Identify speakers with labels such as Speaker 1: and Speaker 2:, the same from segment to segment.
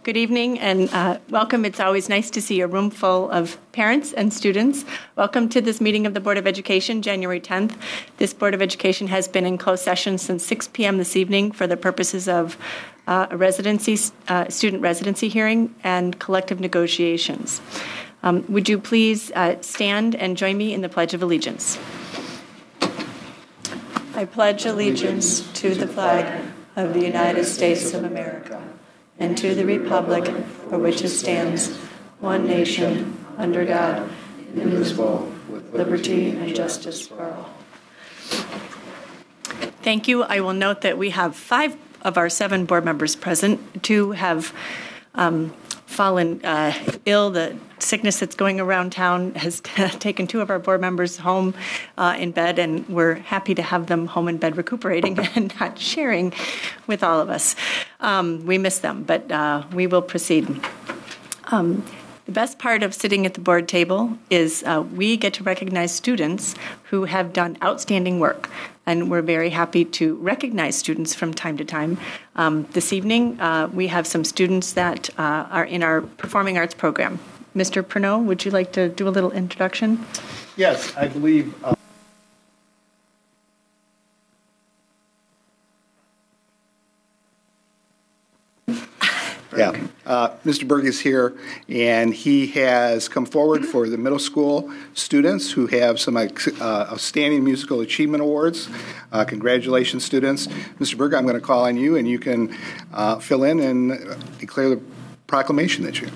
Speaker 1: Good evening and welcome. It's always nice to see a room full of parents and students. Welcome to this meeting of the Board of Education, January 10th. This Board of Education has been in closed session since 6 p.m. this evening for the purposes of a student residency hearing and collective negotiations. Would you please stand and join me in the Pledge of Allegiance? I pledge allegiance to the flag of the United States of America and to the republic for which it stands, one nation, under God, indivisible, with liberty and justice for all. Thank you. I will note that we have 5 of our 7 board members present. 2 have fallen ill. The sickness that's going around town has taken 2 of our board members home in bed, and we're happy to have them home in bed recuperating and not sharing with all of us. We miss them, but we will proceed. The best part of sitting at the board table is we get to recognize students who have done outstanding work, and we're very happy to recognize students from time to time. This evening, we have some students that are in our performing arts program. Mr. Pernod, would you like to do a little introduction?
Speaker 2: Yes, I believe Mr. Berg is here, and he has come forward for the middle school students who have some outstanding musical achievement awards. Congratulations, students. Mr. Berg, I'm going to call on you, and you can fill in and declare the proclamation that you.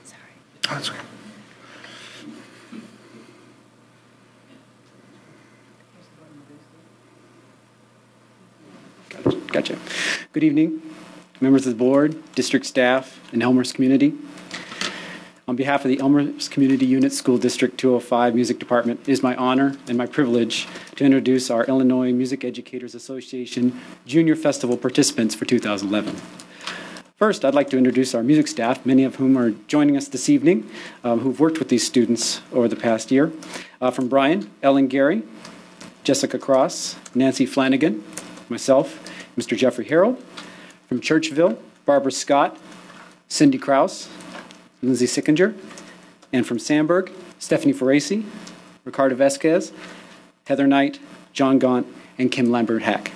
Speaker 1: Sorry.
Speaker 2: Oh, that's okay.
Speaker 3: Gotcha. Good evening, members of the board, district staff, and Elmhurst community. On behalf of the Elmhurst Community Unit School District 205 Music Department, it is my honor and my privilege to introduce our Illinois Music Educators Association Junior Festival participants for 2011. First, I'd like to introduce our music staff, many of whom are joining us this evening, who've worked with these students over the past year. From Brian, Ellen Gary, Jessica Cross, Nancy Flanagan, myself, Mr. Jeffrey Harold. From Churchville, Barbara Scott, Cindy Krause, Lindsay Sickinger. And from Sandburg, Stephanie Ferraci, Ricardo Vesquez, Heather Knight, John Gaunt, and Kim Lambert-Hack.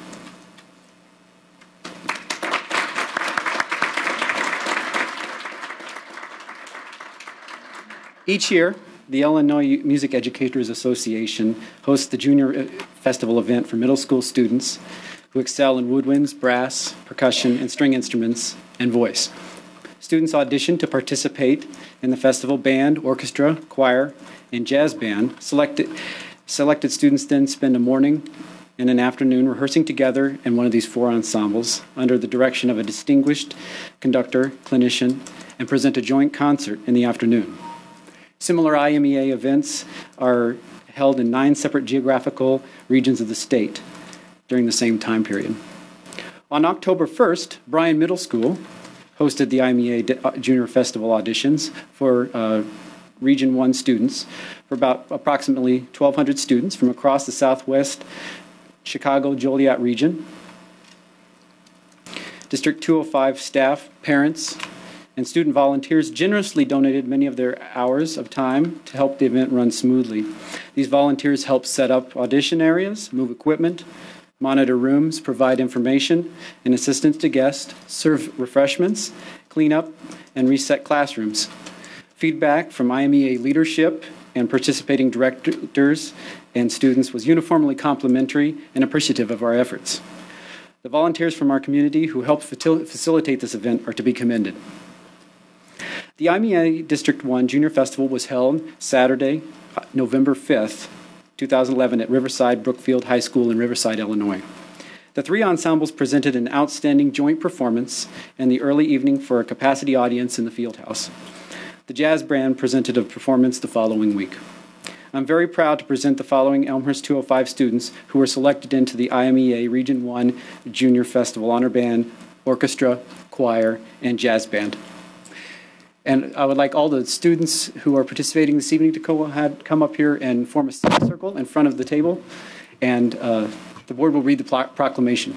Speaker 3: Each year, the Illinois Music Educators Association hosts the Junior Festival event for middle school students who excel in woodwinds, brass, percussion, and string instruments, and voice. Students audition to participate in the festival band, orchestra, choir, and jazz band. Selected students then spend a morning and an afternoon rehearsing together in one of these 4 ensembles under the direction of a distinguished conductor, clinician, and present a joint concert in the afternoon. Similar IMEA events are held in 9 separate geographical regions of the state during the same time period. On October 1st, Bryan Middle School hosted the IMEA Junior Festival auditions for Region 1 students, for about approximately 1,200 students from across the Southwest Chicago Joliet region. District 205 staff, parents, and student volunteers generously donated many of their hours of time to help the event run smoothly. These volunteers helped set up audition areas, move equipment, monitor rooms, provide information and assistance to guests, serve refreshments, clean up, and reset classrooms. Feedback from IMEA leadership and participating directors and students was uniformly complimentary and appreciative of our efforts. The volunteers from our community who helped facilitate this event are to be commended. The IMEA District 1 Junior Festival was held Saturday, November 5th, 2011 at Riverside Brookfield High School in Riverside, Illinois. The 3 ensembles presented an outstanding joint performance in the early evening for a capacity audience in the field house. The jazz band presented a performance the following week. I'm very proud to present the following Elmhurst 205 students who were selected into the IMEA Region 1 Junior Festival Honor Band, Orchestra, Choir, and Jazz Band. And I would like all the students who are participating this evening to come up here and form a circle in front of the table, and the board will read the proclamation.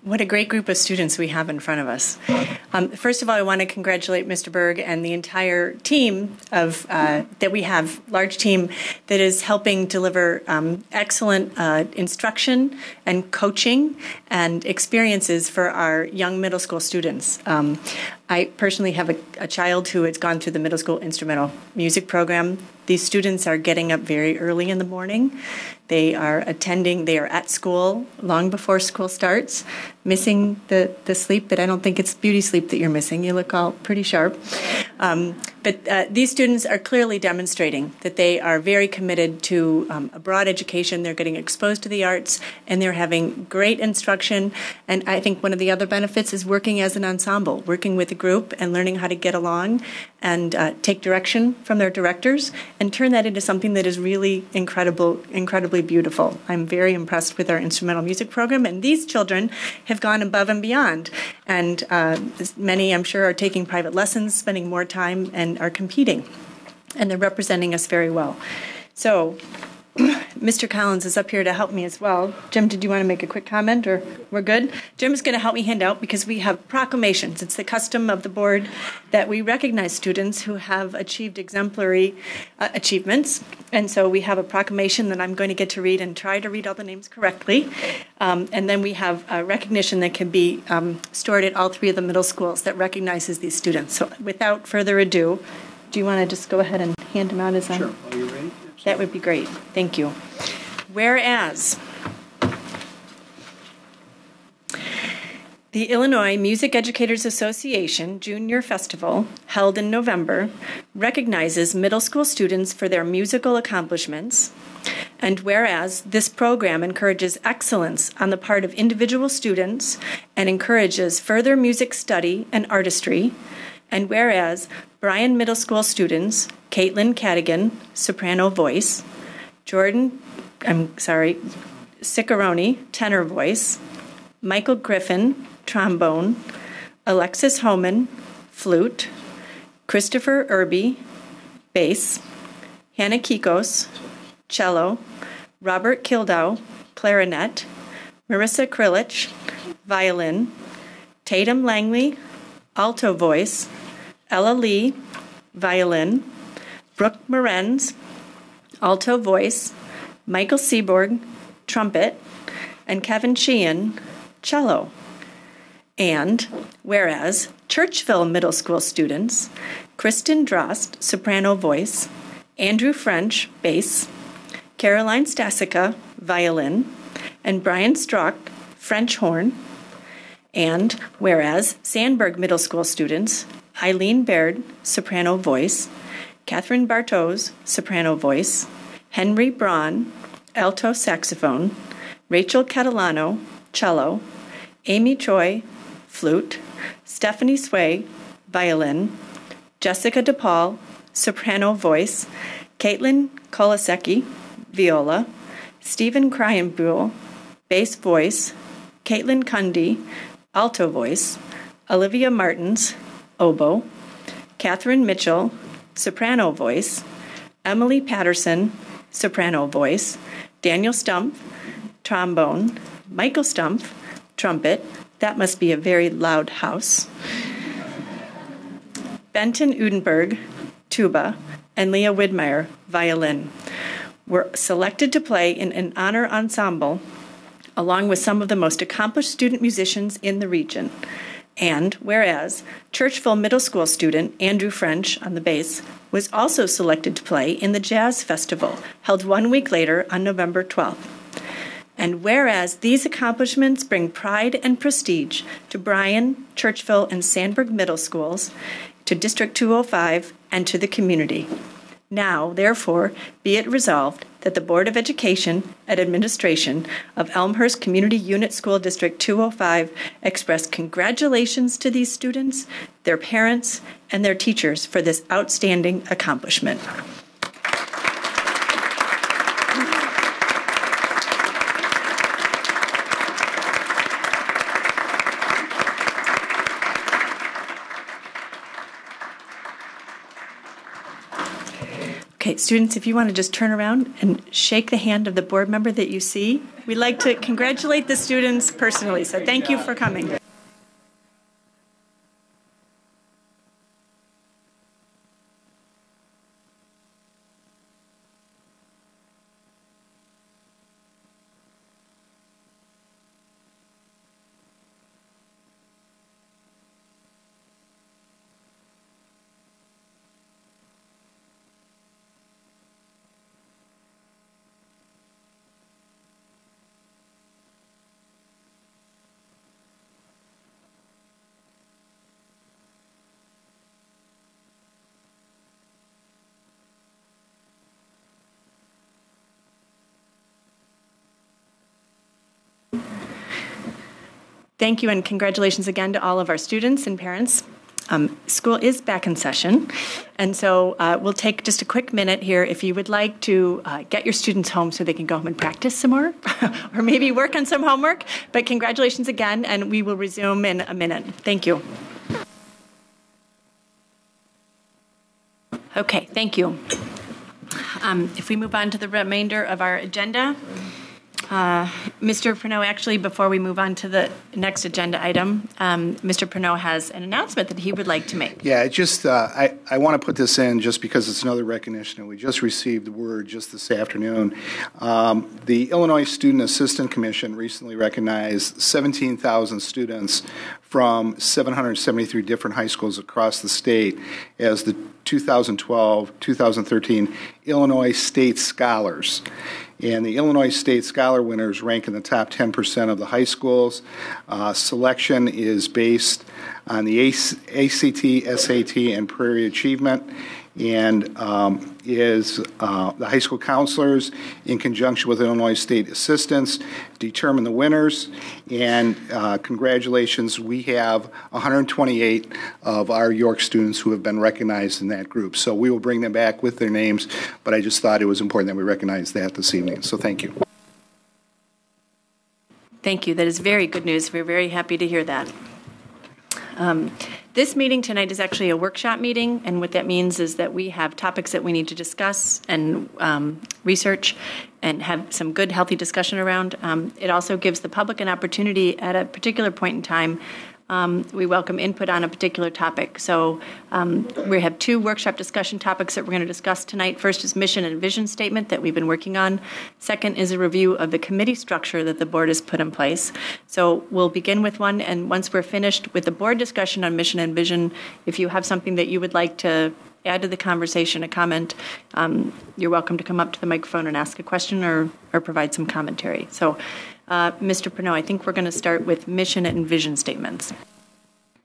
Speaker 1: What a great group of students we have in front of us. First of all, I want to congratulate Mr. Berg and the entire team of that we have, large team that is helping deliver excellent instruction and coaching and experiences for our young middle school students. I personally have a child who has gone through the middle school instrumental music program. These students are getting up very early in the morning. They are at school long before school starts, missing the sleep, but I don't think it's beauty sleep that you're missing. You look all pretty sharp. But these students are clearly demonstrating that they are very committed to a broad education. They're getting exposed to the arts, and they're having great instruction. And I think one of the other benefits is working as an ensemble, working with a group and learning how to get along and take direction from their directors and turn that into something that is really incredibly beautiful. I'm very impressed with our instrumental music program, and these children have gone above and beyond. And many, I'm sure, are taking private lessons, spending more time, and are competing. And they're representing us very well. So Mr. Collins is up here to help me as well. Jim, did you want to make a quick comment, or we're good? Jim is going to help me hand out because we have proclamations. It's the custom of the board that we recognize students who have achieved exemplary achievements. And so we have a proclamation that I'm going to get to read and try to read all the names correctly. And then we have a recognition that can be stored at all three of the middle schools that recognizes these students. So without further ado, do you want to just go ahead and hand them out as
Speaker 3: Sure. Are you ready?
Speaker 1: That would be great. Thank you. Whereas the Illinois Music Educators Association Junior Festival, held in November, recognizes middle school students for their musical accomplishments. And whereas this program encourages excellence on the part of individual students and encourages further music study and artistry. And whereas Bryan Middle School students, Caitlin Cadigan, soprano voice, Ciccarone, tenor voice, Michael Griffin, trombone, Alexis Homan, flute, Christopher Irby, bass, Hannah Kikos, cello, Robert Kildow, clarinet, Marissa Krilich, violin, Tatum Langley, alto voice, Ella Lee, violin, Brooke Morenz, alto voice, Michael Seaborg, trumpet, and Kevin Sheehan, cello. And whereas Churchville Middle School students, Kristen Drost, soprano voice, Andrew French, bass, Caroline Stasica, violin, and Brian Strock, French horn. And whereas Sandburg Middle School students, Eileen Baird, soprano voice, Catherine Bartos, soprano voice, Henry Braun, alto saxophone, Rachel Catalano, cello, Amy Choi, flute, Stephanie Sway, violin, Jessica DePaul, soprano voice, Caitlin Kolasecki, viola, Stephen Kryenbuhl, bass voice, Caitlin Cundy, alto voice, Olivia Martins, oboe, Catherine Mitchell, soprano voice, Emily Patterson, soprano voice, Daniel Stumpf, trombone, Michael Stumpf, trumpet, that must be a very loud house, Benton Udenberg, tuba, and Leah Widmeyer, violin, were selected to play in an honor ensemble along with some of the most accomplished student musicians in the region. And whereas Churchville Middle School student Andrew French on the bass was also selected to play in the Jazz Festival, held 1 week later on November 12th. And whereas these accomplishments bring pride and prestige to Bryan, Churchville, and Sandburg Middle Schools, to District 205, and to the community. Now, therefore, be it resolved that the Board of Education and Administration of Elmhurst Community Unit School District 205 express congratulations to these students, their parents, and their teachers for this outstanding accomplishment. Okay, students, if you want to just turn around and shake the hand of the board member that you see we like to congratulate the students personally, so thank you for coming. Thank you and congratulations again to all of our students and parents. School is back in session, and so we'll take just a quick minute here if you would like to get your students home so they can go home and practice some more or maybe work on some homework. But congratulations again, and we will resume in a minute. Thank you. Okay, thank you. If we move on to the remainder of our agenda, Mr. Pernod, actually, before we move on to the next agenda item, Mr. Pernod has an announcement that he would like to make.
Speaker 2: Yeah, I want to put this in just because it's another recognition, and we just received the word just this afternoon. The Illinois Student Assistant Commission recently recognized 17,000 students from 773 different high schools across the state as the 2012-2013 Illinois State Scholars. And the Illinois State Scholar winners rank in the top 10% of the high schools. Selection is based on the ACT, SAT, and Prairie Achievement, and is the high school counselors, in conjunction with Illinois State Assistants, determine the winners. And congratulations, we have 128 of our York students who have been recognized in that group. So we will bring them back with their names, but I just thought it was important that we recognize that this evening. So thank you.
Speaker 1: Thank you. That is very good news. We're very happy to hear that. This meeting tonight is actually a workshop meeting, and what that means is that we have topics that we need to discuss and research and have some good, healthy discussion around. It also gives the public an opportunity at a particular point in time. We welcome input on a particular topic. So we have two workshop discussion topics that we're going to discuss tonight. First is mission and vision statement that we've been working on. Second is a review of the committee structure that the board has put in place. So we'll begin with one, and once we're finished with the board discussion on mission and vision, if you have something that you would like to add to the conversation, a comment, you're welcome to come up to the microphone and ask a question or provide some commentary. So Mr. Pernod, I think we're going to start with mission and vision statements.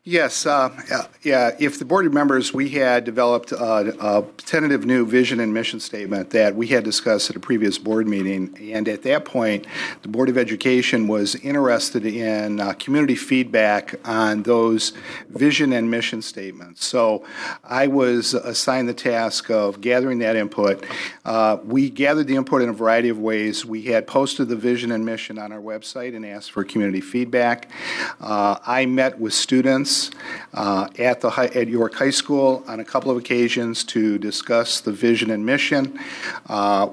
Speaker 2: Yes. If the board remembers, we had developed a tentative new vision and mission statement that we had discussed at a previous board meeting. And at that point, the Board of Education was interested in community feedback on those vision and mission statements. So I was assigned the task of gathering that input. We gathered the input in a variety of ways. We had posted the vision and mission on our website and asked for community feedback. I met with students at York High School on a couple of occasions to discuss the vision and mission.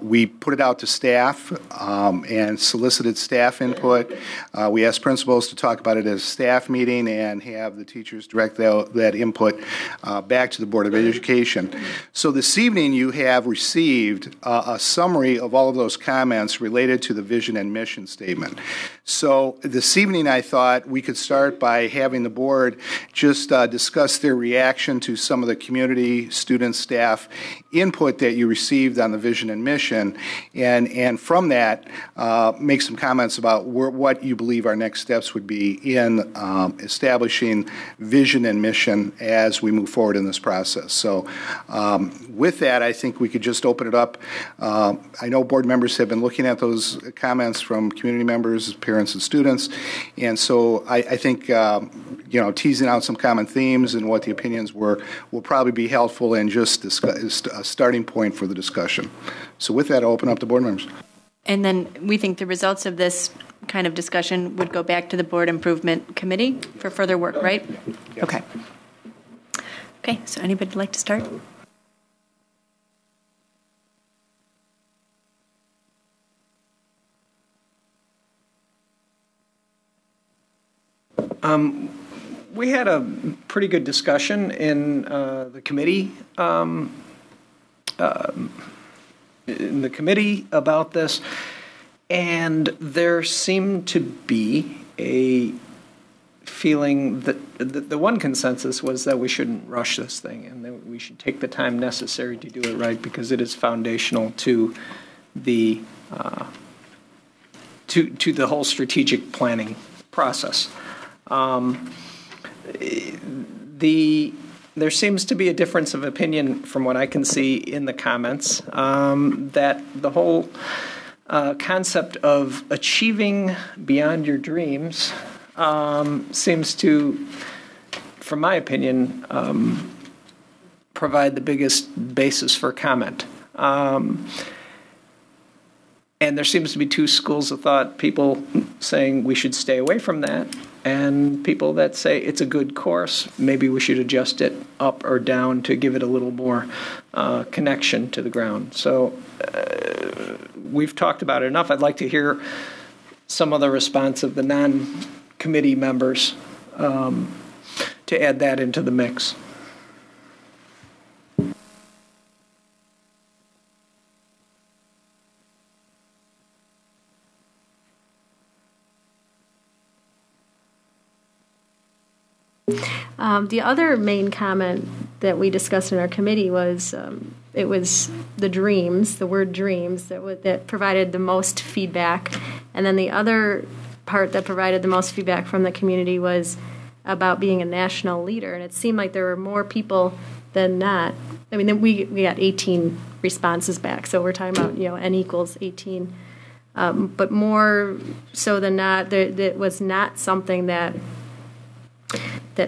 Speaker 2: We put it out to staff and solicited staff input. We asked principals to talk about it at a staff meeting and have the teachers direct that input back to the Board of Education. So this evening you have received a summary of all of those comments related to the vision and mission statement. So this evening I thought we could start by having the board just discuss their reaction to some of the community, student, staff input that you received on the vision and mission, and from that make some comments about what you believe our next steps would be in establishing vision and mission as we move forward in this process. So with that, I think we could just open it up. I know board members have been looking at those comments from community members, parents, and students, and so I think teasing out some common themes and what the opinions were will probably be helpful and just a starting point for the discussion. So with that, I'll open up to board members.
Speaker 1: And then we think the results of this kind of discussion would go back to the Board Improvement Committee for further work, right? Yes. Okay, so anybody like to start?
Speaker 4: We had a pretty good discussion in the committee about this, and there seemed to be a feeling that the one consensus was that we shouldn't rush this thing and that we should take the time necessary to do it right, because it is foundational to the to the whole strategic planning process. There seems to be a difference of opinion from what I can see in the comments, that the whole concept of achieving beyond your dreams seems to, from my opinion, provide the biggest basis for comment. And there seems to be two schools of thought, people saying we should stay away from that, and people that say it's a good course, maybe we should adjust it up or down to give it a little more connection to the ground. So we've talked about it enough. I'd like to hear some of the response of the non-committee members to add that into the mix.
Speaker 5: The other main comment that we discussed in our committee was it was the dreams, the word dreams, that provided the most feedback. And then the other part that provided the most feedback from the community was about being a national leader. And it seemed like there were more people than not. I mean, we got 18 responses back, so we're talking about, N equals 18. But more so than not, that was not something that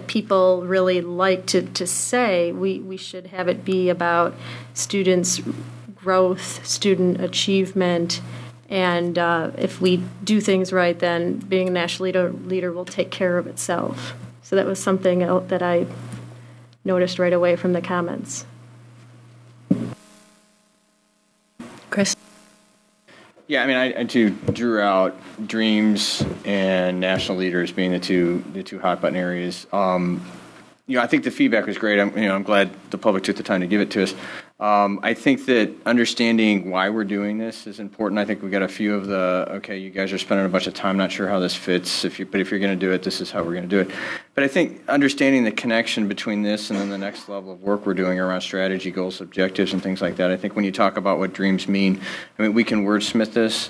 Speaker 5: people really like to say. We should have it be about students' growth, student achievement, and if we do things right, then being a national leader will take care of itself. So that was something that I noticed right away from the comments.
Speaker 1: Chris?
Speaker 6: Yeah, I mean, I too drew out dreams and national leaders being the two hot button areas. I think the feedback was great. I'm glad the public took the time to give it to us. I think that understanding why we're doing this is important. I think we got a few of you guys are spending a bunch of time, not sure how this fits. But if you're going to do it, this is how we're going to do it. But I think understanding the connection between this and then the next level of work we're doing around strategy, goals, objectives, and things like that. I think when you talk about what dreams mean, we can wordsmith this.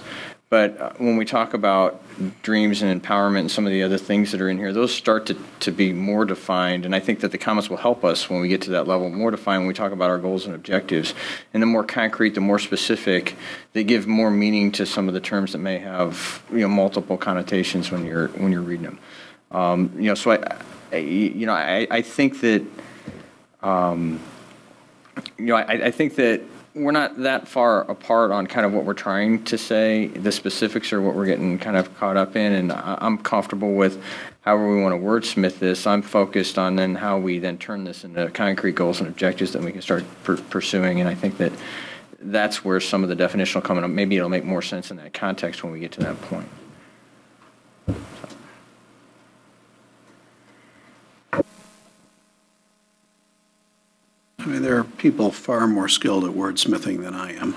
Speaker 6: But when we talk about dreams and empowerment and some of the other things that are in here, those start to be more defined. And I think that the comments will help us when we get to that level, more defined when we talk about our goals and objectives. And the more concrete, the more specific, they give more meaning to some of the terms that may have multiple connotations when you're reading them. So I think that I think that we're not that far apart on kind of what we're trying to say. The specifics are what we're getting kind of caught up in, and I'm comfortable with however we want to wordsmith this. I'm focused on then how we then turn this into concrete goals and objectives that we can start pursuing, and I think that that's where some of the definition will come in. Maybe it'll make more sense in that context when we get to that point.
Speaker 7: I mean, there are people far more skilled at wordsmithing than I am.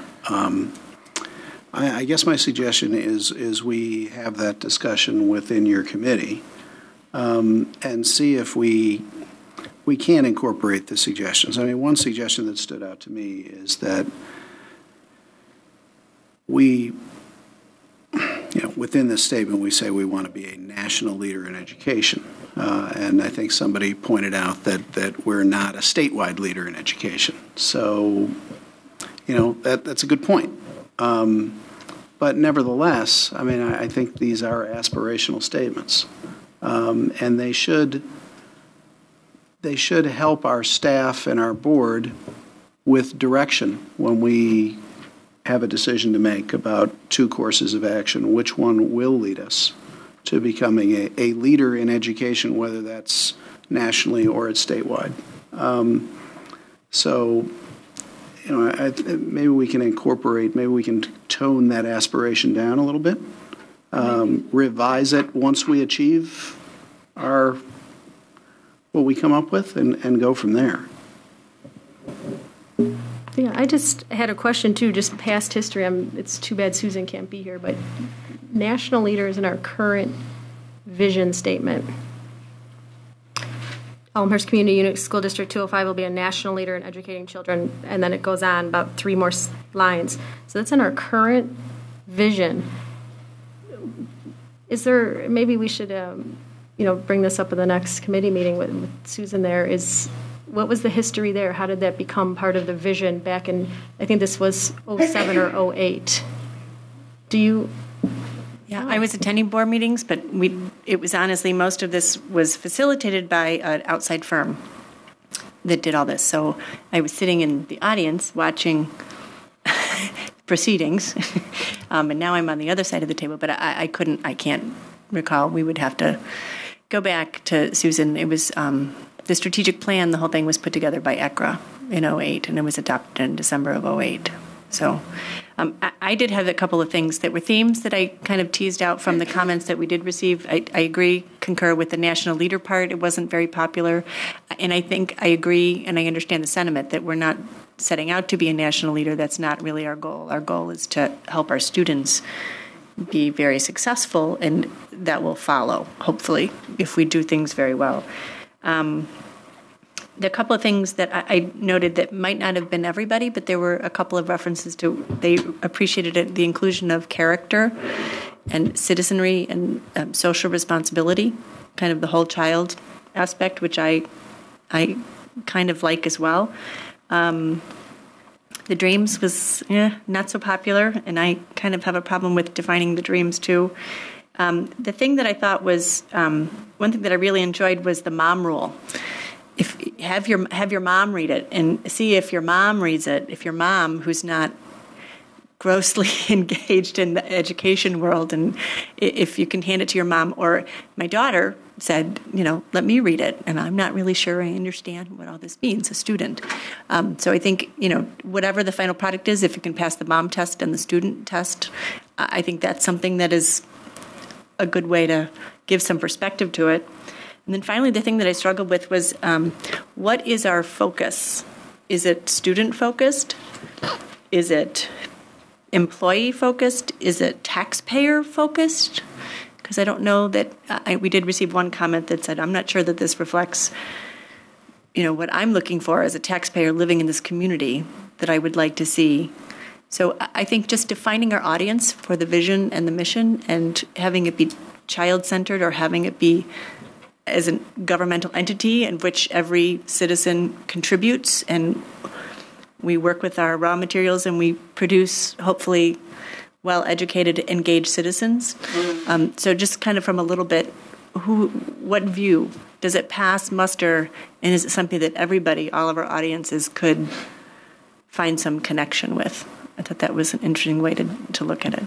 Speaker 7: I guess my suggestion is we have that discussion within your committee and see if we can incorporate the suggestions. I mean, one suggestion that stood out to me is that within this statement, we say we want to be a national leader in education. And I think somebody pointed out that we're not a statewide leader in education. So, that's a good point. But nevertheless, I mean, I think these are aspirational statements. And they should help our staff and our board with direction when we have a decision to make about two courses of action, which one will lead us to becoming a leader in education, whether that's nationally or it's statewide. Maybe we can maybe we can tone that aspiration down a little bit, revise it once we achieve what we come up with and go from there.
Speaker 5: Yeah, I just had a question too, just past history. It's too bad Susan can't be here, but national leaders in our current vision statement. Elmhurst Community Unit School District 205 will be a national leader in educating children, and then it goes on about 3 more lines. So that's in our current vision. Is there, maybe we should, bring this up in the next committee meeting with Susan there, what was the history there? How did that become part of the vision back in, I think this was 07 or 08?
Speaker 1: Yeah, I was attending board meetings, but it was honestly, most of this was facilitated by an outside firm that did all this. So I was sitting in the audience watching proceedings, and now I'm on the other side of the table, but I can't recall. We would have to go back to Susan. It was the strategic plan, the whole thing was put together by ECRA in 08, and it was adopted in December of 08. So I did have a couple of things that were themes that I kind of teased out from the comments that we did receive. I agree, concur with the national leader part. It wasn't very popular. And I think I agree and I understand the sentiment that we're not setting out to be a national leader. That's not really our goal. Our goal is to help our students be very successful, and that will follow, hopefully, if we do things very well. The couple of things that I noted that might not have been everybody, but there were a couple of references to, they appreciated it, the inclusion of character and citizenry and social responsibility, kind of the whole child aspect, which I kind of like as well. The dreams was not so popular, and I kind of have a problem with defining the dreams too. The thing that I thought was, one thing that I really enjoyed was the mom rule. If have your mom read it and see if your mom reads it. If your mom, who's not grossly engaged in the education world, and if you can hand it to your mom. Or my daughter said, let me read it, and I'm not really sure I understand what all this means, a student. So I think, whatever the final product is, if it can pass the mom test and the student test, I think that's something that is a good way to give some perspective to it. And then finally, the thing that I struggled with was, what is our focus? Is it student-focused? Is it employee-focused? Is it taxpayer-focused? Because I don't know that we did receive one comment that said, I'm not sure that this reflects, what I'm looking for as a taxpayer living in this community that I would like to see. So I think just defining our audience for the vision and the mission, and having it be child-centered, or having it be as a governmental entity in which every citizen contributes, and we work with our raw materials and we produce, hopefully, well-educated, engaged citizens. So just kind of from a little bit, what view? Does it pass muster, and is it something that everybody, all of our audiences, could find some connection with? I thought that was an interesting way to look at it.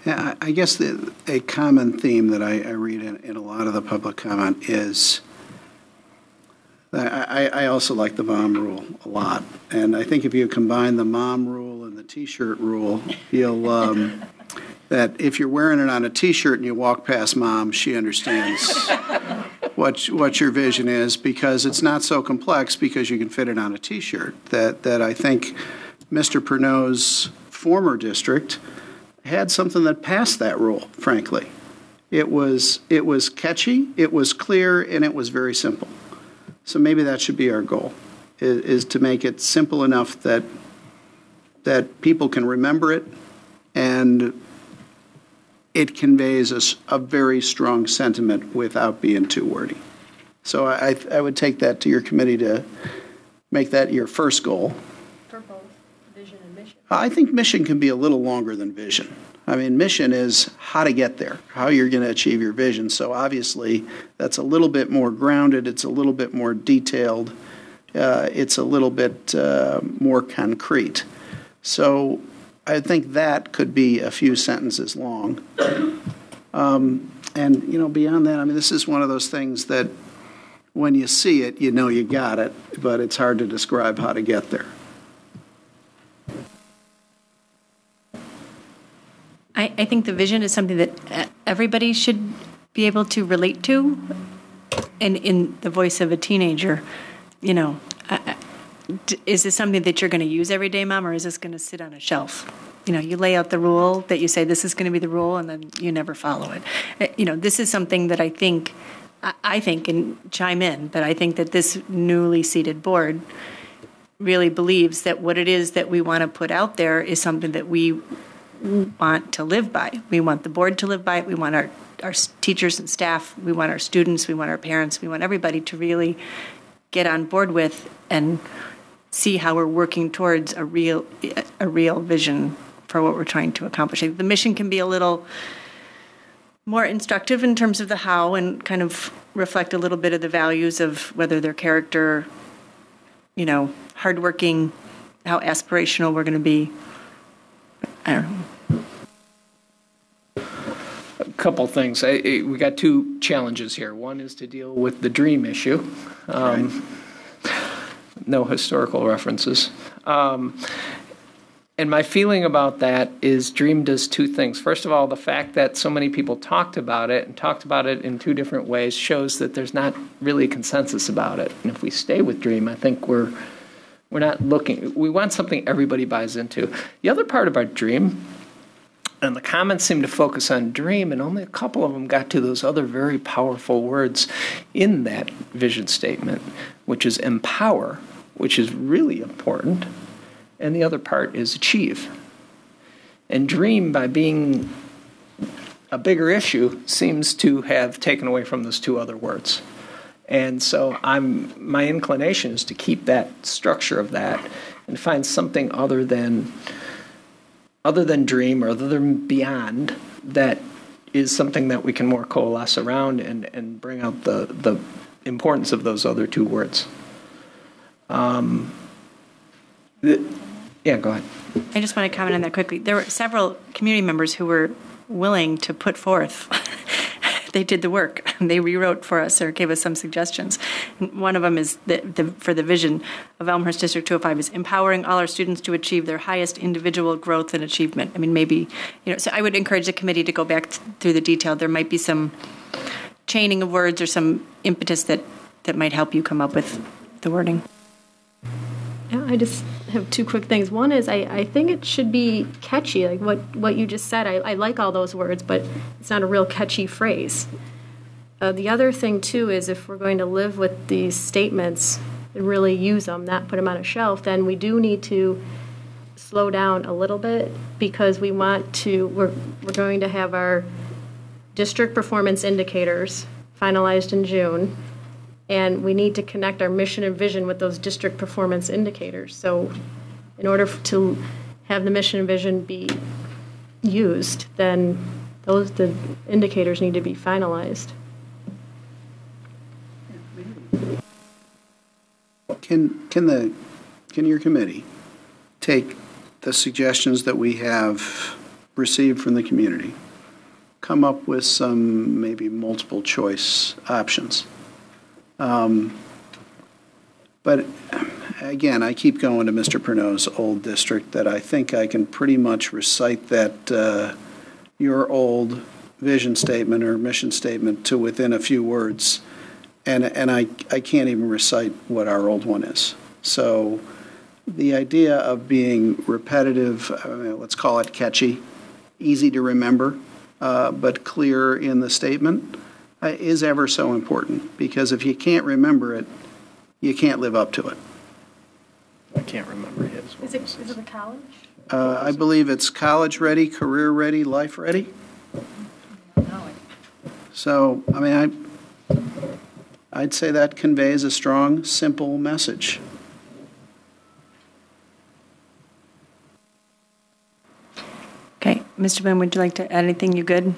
Speaker 7: Yeah, I guess a common theme that I read in a lot of the public comment is that I also like the mom rule a lot. And I think if you combine the mom rule and the T-shirt rule, you'll that if you're wearing it on a T-shirt and you walk past mom, she understands what your vision is, because it's not so complex because you can fit it on a T-shirt. That I think Mr. Pernod's former district had something that passed that rule, frankly. It was catchy, it was clear, and it was very simple. So maybe that should be our goal, is to make it simple enough that people can remember it, and it conveys a very strong sentiment without being too wordy. So I would take that to your committee to make that your first goal.
Speaker 5: For both vision and mission.
Speaker 7: I think mission can be a little longer than vision. I mean, mission is how to get there, how you're going to achieve your vision. So obviously, that's a little bit more grounded. It's a little bit more detailed. It's a little bit more concrete. So I think that could be a few sentences long. And, beyond that, I mean, this is one of those things that when you see it, you got it, but it's hard to describe how to get there.
Speaker 1: I I think the vision is something that everybody should be able to relate to, and in the voice of a teenager, you know, is this something that you're going to use every day, Mom, or is this going to sit on a shelf? You know, you lay out the rule that you say this is going to be the rule, and then you never follow it. You know, this is something that I think, and chime in, but I think that this newly seated board really believes that what it is that we want to put out there is something that we want to live by. We want the board to live by it. We want our teachers and staff. We want our students. We want our parents. We want everybody to really get on board with and see how we're working towards a real vision for what we're trying to accomplish. The mission can be a little more instructive in terms of the how and kind of reflect a little bit of the values of whether their character, you know, hardworking, how aspirational we're going to be. I don't know.
Speaker 4: A couple things. We got two challenges here. One is to deal with the dream issue. No historical references. And my feeling about that is DREAM does two things. First of all, the fact that so many people talked about it in two different ways shows that there's not really a consensus about it. And if we stay with DREAM, I think we're not looking. We want something everybody buys into. The other part about DREAM, and the comments seem to focus on DREAM, and only a couple of them got to those other very powerful words in that vision statement, which is empower, which is really important. And the other part is achieve. And DREAM, by being a bigger issue, seems to have taken away from those two other words. And so my inclination is to keep that structure of that and find something other than DREAM or other than beyond that is something that we can more coalesce around and bring out the importance of those other two words. Yeah, go ahead.
Speaker 1: I just want to comment on that quickly. There were several community members who were willing to put forth. They did the work. They rewrote for us or gave us some suggestions. And one of them is for the vision of Elmhurst District 205 is empowering all our students to achieve their highest individual growth and achievement. I mean, maybe, so I would encourage the committee to go back through the detail. There might be some chaining of words or some impetus that might help you come up with the wording.
Speaker 5: Yeah, I just have two quick things. One is I think it should be catchy, like what you just said. I like all those words, but it's not a real catchy phrase. The other thing, too, is if we're going to live with these statements and really use them, not put them on a shelf, then we do need to slow down a little bit because we're going to have our district performance indicators finalized in June. And we need to connect our mission and vision with those district performance indicators. So in order to have the mission and vision be used, then the indicators need to be finalized.
Speaker 7: Can your committee take the suggestions that we have received from the community, come up with some maybe multiple choice options? But again, I keep going to Mr. Pernod's old district that I think I can pretty much recite that your old vision statement or mission statement to within a few words, and I can't even recite what our old one is. So the idea of being repetitive, let's call it catchy, easy to remember, but clear in the statement, is ever so important, because if you can't remember it, you can't live up to it.
Speaker 4: I can't remember his.
Speaker 5: Is it a college?
Speaker 7: I believe it's college ready, career ready, life ready. So, I'd say that conveys a strong, simple message.
Speaker 1: Okay. Mr. Boone, would you like to add anything? You good?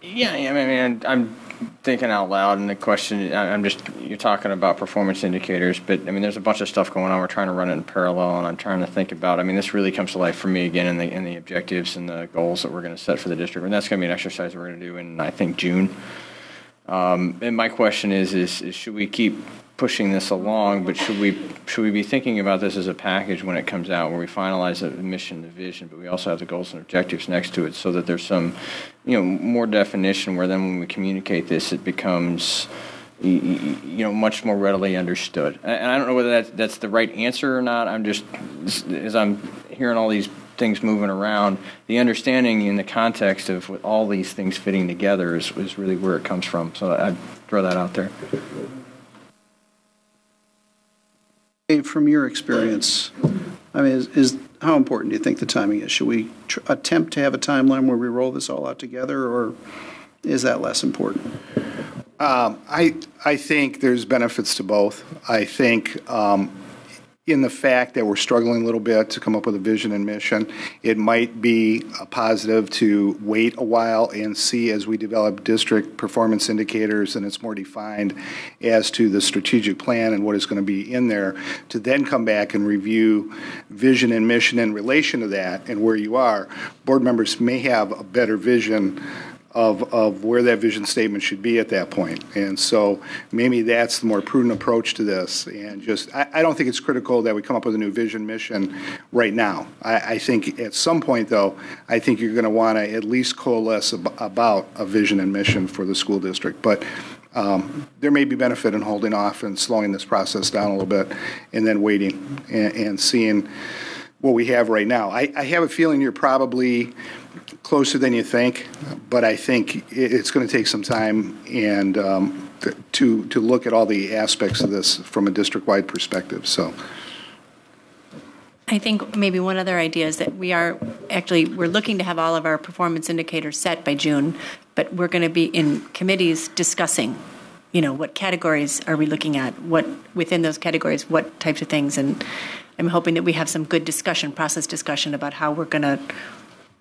Speaker 6: Yeah, I'm thinking out loud, and the question, you're talking about performance indicators, but there's a bunch of stuff going on. We're trying to run it in parallel, and I'm trying to think about, this really comes to life for me again in the objectives and the goals that we're going to set for the district, and that's going to be an exercise we're going to do in, I think, June. And my question is should we keep pushing this along, but should we be thinking about this as a package when it comes out, where we finalize the mission, the vision, but we also have the goals and objectives next to it, so that there's some, more definition, where then when we communicate this, it becomes, much more readily understood. And I don't know whether that's the right answer or not. I'm just, as I'm hearing all these things moving around, the understanding in the context of all these things fitting together is really where it comes from. So I'd throw that out there.
Speaker 7: From your experience, I mean, is how important do you think the timing is? Should we attempt to have a timeline where we roll this all out together, or is that less important?
Speaker 2: I think there's benefits to both. I think in the fact that we're struggling a little bit to come up with a vision and mission, it might be a positive to wait a while and see, as we develop district performance indicators and it's more defined as to the strategic plan and what is going to be in there, to then come back and review vision and mission in relation to that and where you are. Board members may have a better vision of where that vision statement should be at that point. And so maybe that's the more prudent approach to this. And just, I don't think it's critical that we come up with a new vision mission right now. I think at some point, though, I think you're going to want to at least coalesce about a vision and mission for the school district. But there may be benefit in holding off and slowing this process down a little bit and then waiting and seeing what we have right now. I have a feeling you're probably closer than you think, but I think it's going to take some time and to look at all the aspects of this from a district-wide perspective. So,
Speaker 1: I think maybe one other idea is that we're looking to have all of our performance indicators set by June, but we're going to be in committees discussing, what categories are we looking at, what within those categories, what types of things, and I'm hoping that we have some good process discussion about how we're going to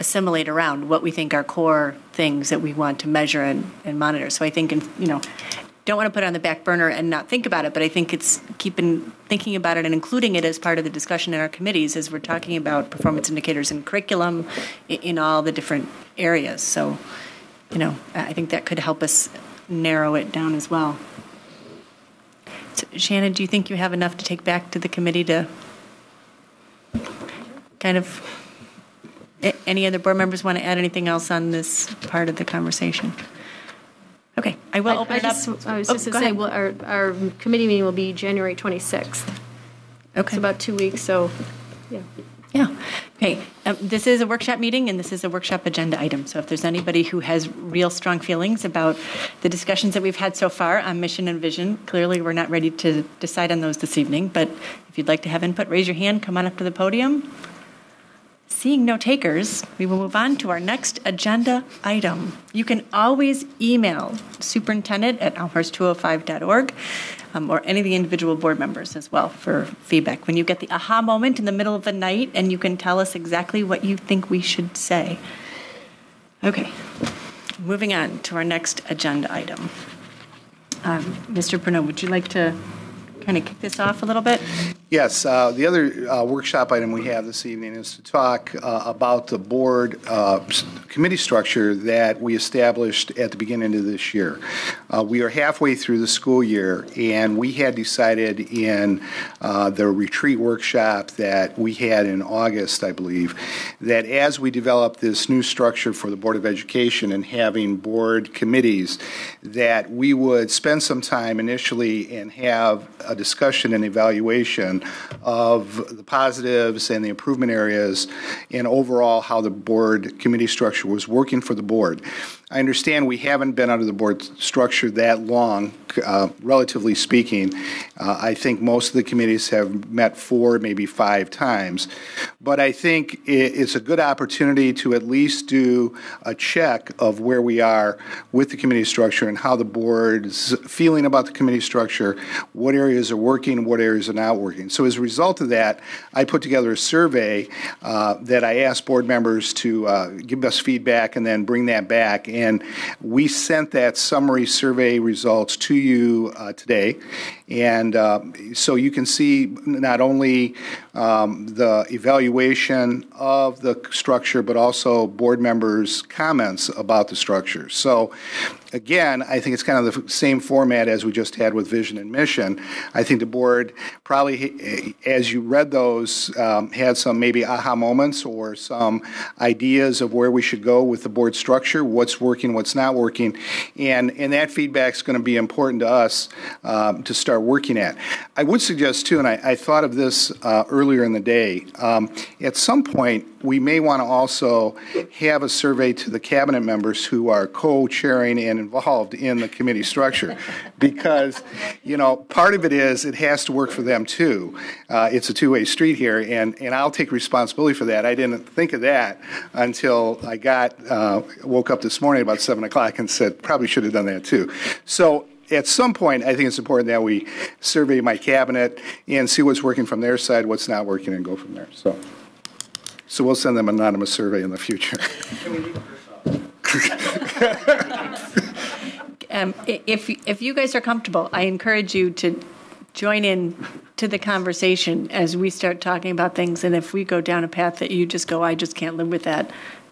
Speaker 1: assimilate around what we think are core things that we want to measure and monitor. So I think, don't want to put it on the back burner and not think about it, but I think it's thinking about it and including it as part of the discussion in our committees as we're talking about performance indicators and curriculum in all the different areas. So, I think that could help us narrow it down as well. So, Shannon, do you think you have enough to take back to the committee to kind of... Any other board members want to add anything else on this part of the conversation? Okay, I will open it up.
Speaker 5: I was just going to say, well, our committee meeting will be January 26th.
Speaker 1: Okay.
Speaker 5: It's about 2 weeks, so, yeah.
Speaker 1: Yeah. Okay. This is a workshop meeting, and this is a workshop agenda item. So if there's anybody who has real strong feelings about the discussions that we've had so far on mission and vision, clearly we're not ready to decide on those this evening. But if you'd like to have input, raise your hand, come on up to the podium. Seeing no takers, we will move on to our next agenda item. You can always email superintendent@elmhurst205.org or any of the individual board members as well for feedback. When you get the aha moment in the middle of the night and you can tell us exactly what you think we should say. Okay, moving on to our next agenda item. Mr. Pernod, would you like to kind of kick this off a little bit?
Speaker 2: Yes, the other workshop item we have this evening is to talk about the board committee structure that we established at the beginning of this year. We are halfway through the school year, and we had decided in the retreat workshop that we had in August, I believe, that as we develop this new structure for the Board of Education and having board committees, that we would spend some time initially and have a discussion and evaluation of the positives and the improvement areas and overall how the board committee structure was working for the board. I understand we haven't been under the board structure that long, relatively speaking. I think most of the committees have met 4, maybe 5 times. But I think it's a good opportunity to at least do a check of where we are with the committee structure and how the board's feeling about the committee structure, what areas are working, what areas are not working. So as a result of that, I put together a survey that I asked board members to give us feedback and then bring that back. And we sent that summary survey results to you today. And so you can see not only the evaluation of the structure, but also board members' comments about the structure. So again, I think it's kind of the same format as we just had with vision and mission. I think the board probably, as you read those, had some maybe aha moments or some ideas of where we should go with the board structure, what's working, what's not working, and that feedback is going to be important to us to start working at. I would suggest, too, and I thought of this earlier in the day, at some point we may want to also have a survey to the cabinet members who are co-chairing and involved in the committee structure, because, part of it is it has to work for them too. It's a two-way street here, and I'll take responsibility for that. I didn't think of that until I woke up this morning about 7 o'clock and said, probably should have done that too. So at some point, I think it's important that we survey my cabinet and see what's working from their side, what's not working, and go from there. So we'll send them an anonymous survey in the future.
Speaker 1: If you guys are comfortable, I encourage you to join in to the conversation as we start talking about things. And if we go down a path that you just go, I just can't live with that,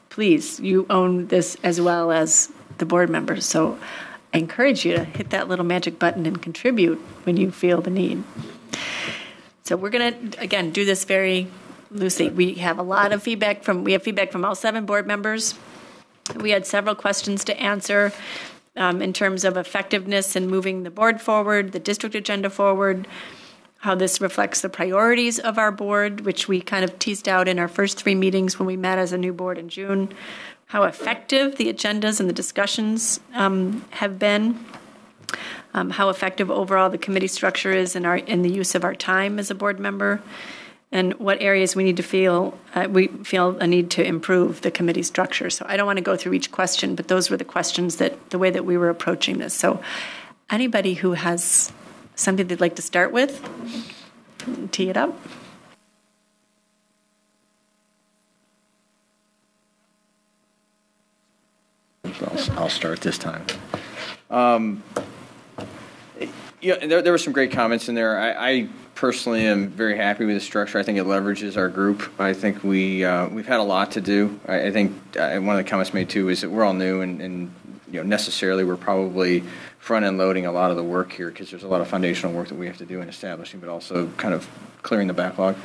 Speaker 1: please, you own this as well as the board members. So I encourage you to hit that little magic button and contribute when you feel the need. So we're going to, again, do this very loosely. We have a lot of feedback from all 7 board members. We had several questions to answer in terms of effectiveness in moving the board forward, the district agenda forward, how this reflects the priorities of our board, which we kind of teased out in our first 3 meetings when we met as a new board in June, how effective the agendas and the discussions have been, how effective overall the committee structure is in the use of our time as a board member, and what areas we feel a need to improve the committee structure. So I don't want to go through each question, but those were the questions the way that we were approaching this. So anybody who has something they'd like to start with, tee it up.
Speaker 6: I'll start this time. There were some great comments in there. I personally am very happy with the structure. I think it leverages our group. I think we've had a lot to do. I think one of the comments made too is that we're all new and necessarily we're probably front-end loading a lot of the work here because there's a lot of foundational work that we have to do in establishing, but also kind of clearing the backlog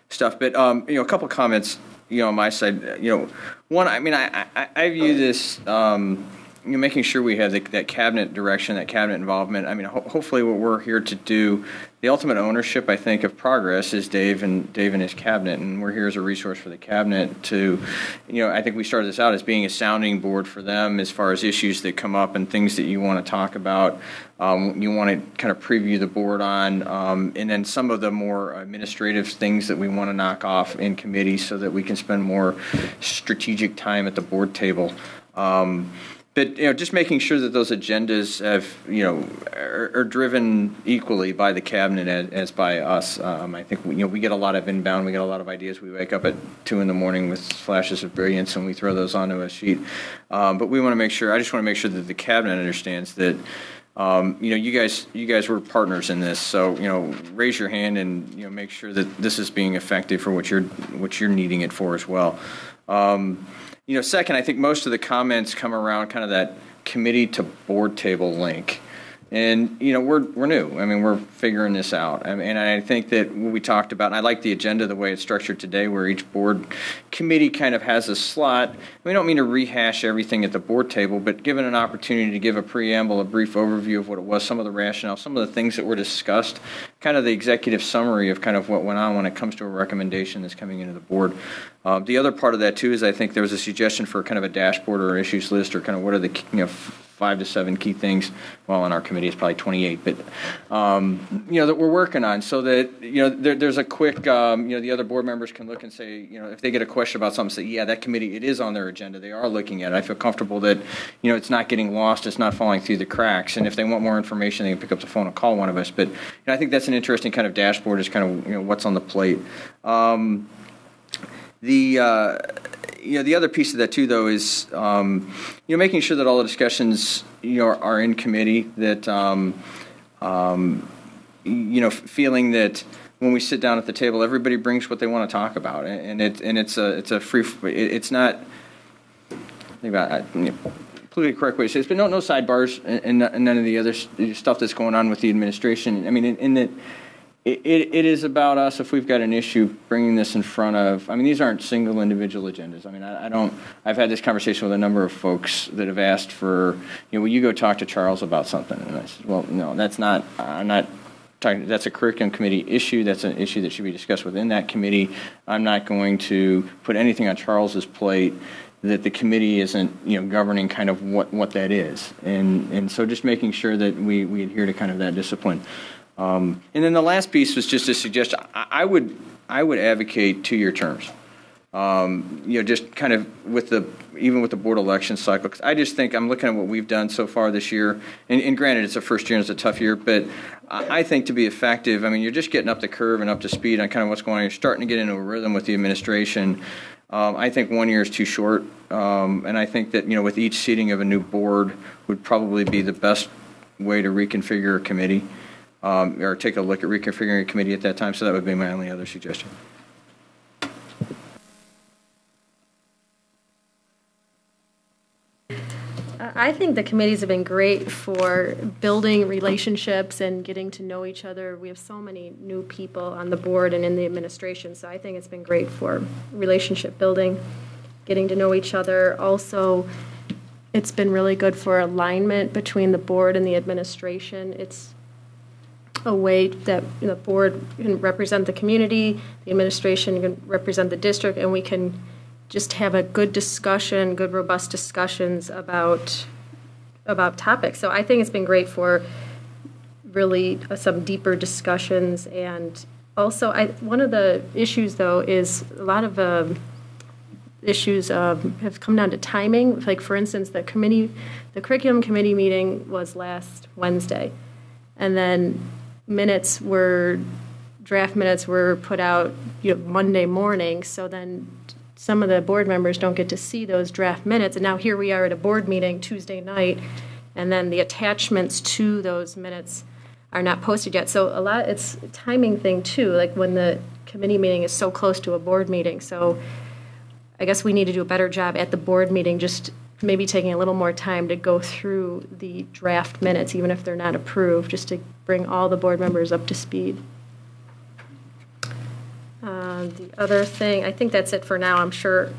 Speaker 6: stuff. But a couple of comments on my side. One, I view this. Making sure we have that cabinet direction, that cabinet involvement. Hopefully what we're here to do, the ultimate ownership, I think, of progress is Dave and his cabinet, and we're here as a resource for the cabinet to, I think we started this out as being a sounding board for them as far as issues that come up and things that you want to talk about. You want to kind of preview the board on, and then some of the more administrative things that we want to knock off in committee so that we can spend more strategic time at the board table. But just making sure that those agendas are driven equally by the cabinet as by us. I think we get a lot of inbound. We get a lot of ideas. We wake up at 2 a.m. with flashes of brilliance, and we throw those onto a sheet. But we want to make sure. I just want to make sure that the cabinet understands that. You guys were partners in this. So raise your hand and make sure that this is being effective for what you're needing it for as well. Second, I think most of the comments come around kind of that committee to board table link. And, we're new. We're figuring this out. And I think that what we talked about, and I like the agenda the way it's structured today, where each board committee kind of has a slot. We don't mean to rehash everything at the board table, but given an opportunity to give a preamble, a brief overview of what it was, some of the rationale, some of the things that were discussed, kind of the executive summary of kind of what went on when it comes to a recommendation that's coming into the board. The other part of that, too, is I think there was a suggestion for kind of a dashboard or issues list or kind of what are the 5 to 7 key things. Well, on our committee, it's probably 28, but that we're working on, so that there's a quick the other board members can look and say, if they get a question about something, say, yeah, that committee, it is on their agenda. They are looking at it. I feel comfortable that it's not getting lost. It's not falling through the cracks. And if they want more information, they can pick up the phone and call one of us. But I think that's an interesting kind of dashboard. Is kind of what's on the plate. The other piece of that too, though, is making sure that all the discussions are in committee. That feeling that when we sit down at the table, everybody brings what they want to talk about, and it's a free. It's not. Think about politically correct way to say it, but no sidebars and none of the other stuff that's going on with the administration. I mean, in that. It is about us. If we've got an issue, bringing this in front of. I mean, these aren't single individual agendas. I mean, I don't. I've had this conversation with a number of folks that have asked for. Will you go talk to Charles about something? And I said, well, no, that's not. I'm not talking. That's a curriculum committee issue. That's an issue that should be discussed within that committee. I'm not going to put anything on Charles's plate that the committee isn't, governing kind of what that is, and so just making sure that we adhere to kind of that discipline. And then the last piece was just a suggestion. I would advocate 2-year terms. Just kind of even with the board election cycle, because I just think I'm looking at what we've done so far this year, and granted it's a first year and it's a tough year, but I think to be effective, I mean, you're just getting up the curve and up to speed on kind of what's going on. You're starting to get into a rhythm with the administration. I think 1 year is too short, and I think that with each seating of a new board would probably be the best way to reconfigure a committee. Or take a look at reconfiguring a committee at that time. So that would be my only other suggestion.
Speaker 5: I think the committees have been great for building relationships and getting to know each other. We have so many new people on the board and in the administration, so I think it's been great for relationship building, getting to know each other. Also, it's been really good for alignment between the board and the administration. It's a way that the board can represent the community, the administration can represent the district, and we can just have a good discussion, good robust discussions about topics. So I think it's been great for really some deeper discussions. And also, one of the issues though is a lot of issues have come down to timing. Like for instance, the curriculum committee meeting was last Wednesday, and then draft minutes were put out Monday morning, so then some of the board members don't get to see those draft minutes, and now here we are at a board meeting Tuesday night, and then the attachments to those minutes are not posted yet. So it's a timing thing too, like when the committee meeting is so close to a board meeting. So I guess we need to do a better job at the board meeting, just maybe taking a little more time to go through the draft minutes, even if they're not approved, just to bring all the board members up to speed. The other thing, I think that's it for now. I'm sure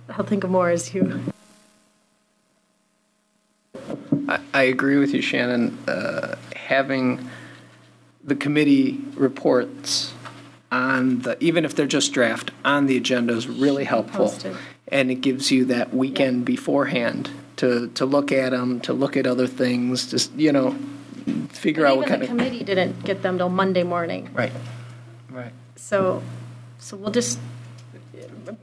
Speaker 5: I'll think of more as you.
Speaker 4: I agree with you, Shannon. Having the committee reports even if they're just draft, on the agenda is really helpful.
Speaker 5: Posted.
Speaker 4: And it gives you that weekend beforehand to look at them, to look at other things, just, figure out what kind of...
Speaker 5: Even the committee didn't get them till Monday morning.
Speaker 4: Right.
Speaker 5: So we'll just...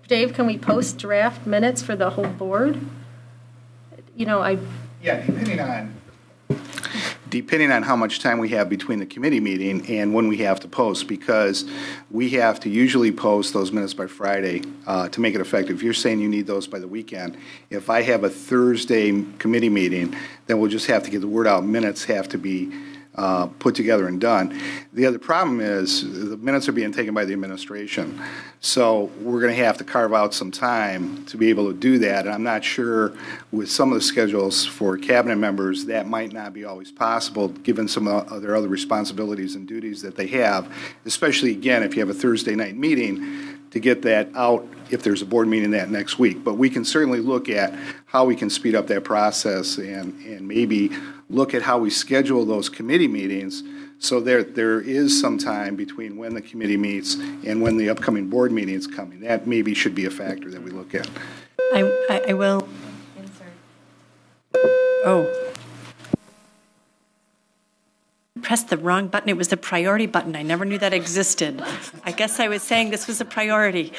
Speaker 5: Dave, can we post draft minutes for the whole board?
Speaker 2: Yeah, depending on how much time we have between the committee meeting and when we have to post, because we have to usually post those minutes by Friday to make it effective. If you're saying you need those by the weekend, if I have a Thursday committee meeting, then we'll just have to get the word out. Minutes have to be put together and done. The other problem is the minutes are being taken by the administration. So we're going to have to carve out some time to be able to do that. And I'm not sure with some of the schedules for cabinet members that might not be always possible given some of their other responsibilities and duties that they have, especially, again, if you have a Thursday night meeting, to get that out if there's a board meeting that next week. But we can certainly look at how we can speed up that process and maybe look at how we schedule those committee meetings so there is some time between when the committee meets and when the upcoming board meeting is coming. That maybe should be a factor that we look at.
Speaker 1: I will.
Speaker 5: Insert.
Speaker 1: Oh, pressed the wrong button. It was the priority button. I never knew that existed. I guess I was saying this was a priority.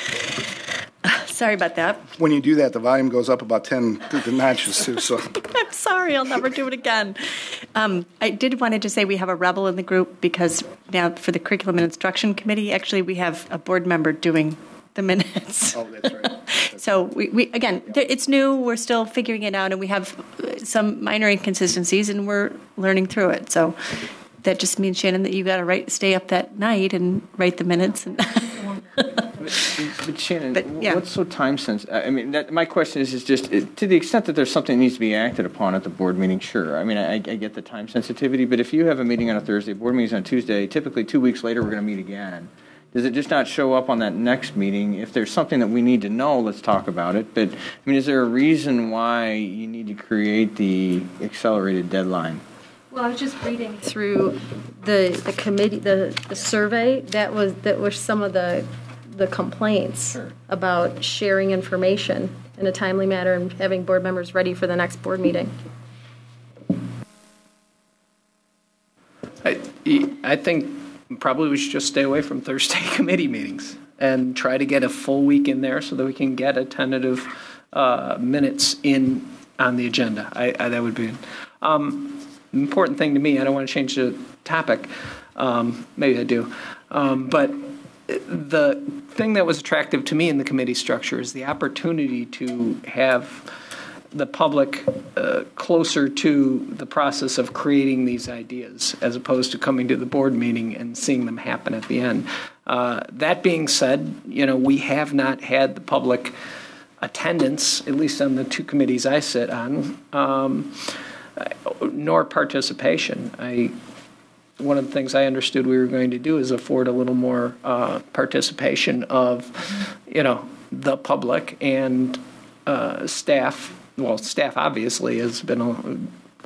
Speaker 1: Sorry about that.
Speaker 2: When you do that, the volume goes up about 10 notches, too. So
Speaker 1: I'm sorry. I'll never do it again. I did wanted to say we have a rebel in the group because now for the Curriculum and Instruction Committee, actually, we have a board member doing the minutes.
Speaker 2: Oh, that's right.
Speaker 1: So we again, it's new. We're still figuring it out, and we have some minor inconsistencies, and we're learning through it. So that just means, Shannon, that you got to stay up that night and write the minutes. And
Speaker 6: But Shannon,
Speaker 1: yeah.
Speaker 6: What's so time sensitive? I mean, my question is just to the extent that there's something that needs to be acted upon at the board meeting. Sure, I mean, I get the time sensitivity, but if you have a meeting on a Thursday, board meeting's on Tuesday, typically 2 weeks later we're going to meet again. Does it just not show up on that next meeting? If there's something that we need to know, let's talk about it. But I mean, is there a reason why you need to create the accelerated deadline?
Speaker 5: Well, I was just reading through the committee, the survey that were some of the complaints about sharing information in a timely manner and having board members ready for the next board meeting.
Speaker 4: I think probably we should just stay away from Thursday committee meetings and try to get a full week in there so that we can get a tentative minutes in on the agenda. That would be an important thing to me. I don't want to change the topic. Maybe I do. But the thing that was attractive to me in the committee structure is the opportunity to have the public closer to the process of creating these ideas as opposed to coming to the board meeting and seeing them happen at the end. That being said, we have not had the public attendance, at least on the two committees I sit on, nor participation. One of the things I understood we were going to do is afford a little more participation of, the public and staff. Well, staff obviously has been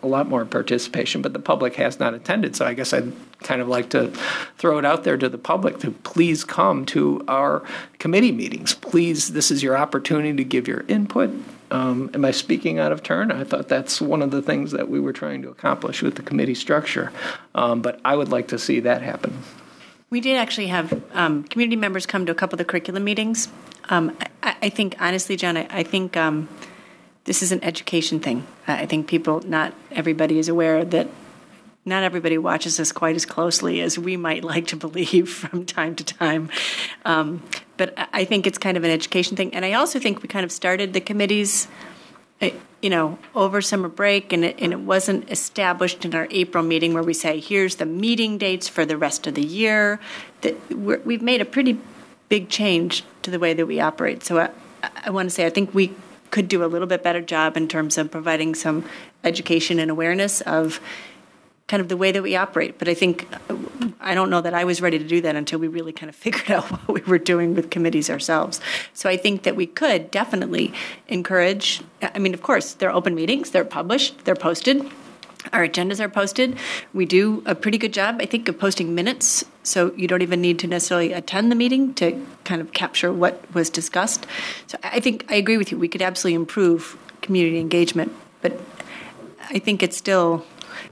Speaker 4: a lot more participation, but the public has not attended. So I guess I'd kind of like to throw it out there to the public to please come to our committee meetings. Please, this is your opportunity to give your input. Am I speaking out of turn? I thought that's one of the things that we were trying to accomplish with the committee structure. But I would like to see that happen.
Speaker 1: We did actually have community members come to a couple of the curriculum meetings. I think, honestly, John, I think this is an education thing. I think not everybody is aware that not everybody watches us quite as closely as we might like to believe from time to time. But I think it's kind of an education thing. And I also think we kind of started the committees, over summer break, and it wasn't established in our April meeting where we say, here's the meeting dates for the rest of the year. We've made a pretty big change to the way that we operate. So I want to say I think we could do a little bit better job in terms of providing some education and awareness of kind of the way that we operate. But I don't know that I was ready to do that until we really kind of figured out what we were doing with committees ourselves. So I think that we could definitely encourage, of course, they're open meetings, they're published, they're posted. Our agendas are posted. We do a pretty good job, I think, of posting minutes, so you don't even need to necessarily attend the meeting to kind of capture what was discussed. So I think I agree with you. We could absolutely improve community engagement, but I think it's still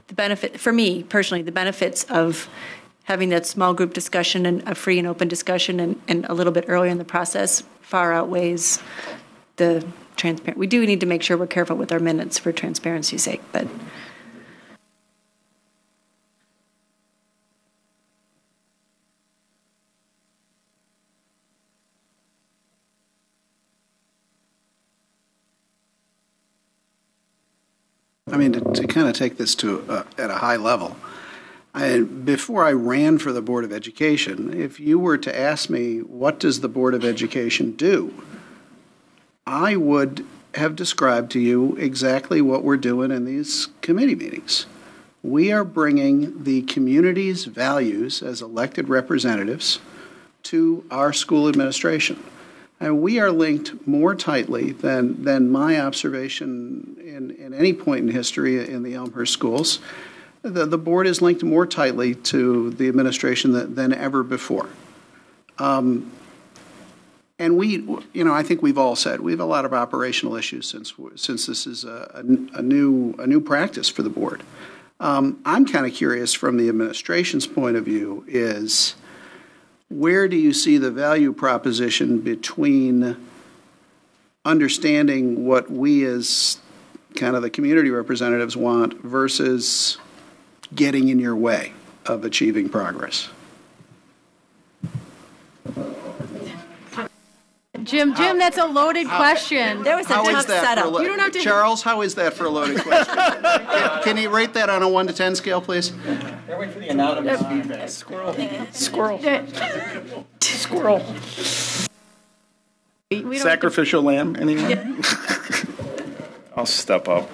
Speaker 1: the benefit, for me personally, the benefits of having that small group discussion and a free and open discussion and a little bit earlier in the process far outweighs the transparent. We do need to make sure we're careful with our minutes for transparency's sake, but
Speaker 7: to kind of take this to at a high level, before I ran for the Board of Education, if you were to ask me, what does the Board of Education do? I would have described to you exactly what we're doing in these committee meetings. We are bringing the community's values as elected representatives to our school administration. And we are linked more tightly than my observation in any point in history in the Elmhurst schools. The board is linked more tightly to the administration than ever before. And I think we've all said we have a lot of operational issues since this is a new practice for the board. I'm kind of curious from the administration's point of view is where do you see the value proposition between understanding what we as kind of the community representatives want versus getting in your way of achieving progress?
Speaker 5: Jim, that's a loaded question.
Speaker 1: There was a tough setup.
Speaker 5: You don't have to.
Speaker 7: Charles, how is that for a loaded question? Can you rate that on a 1 to 10 scale, please?
Speaker 6: They're waiting for the anonymous feedback.
Speaker 4: Squirrel.
Speaker 5: We don't
Speaker 2: Sacrificial lamb, anyone?
Speaker 8: I'll step up.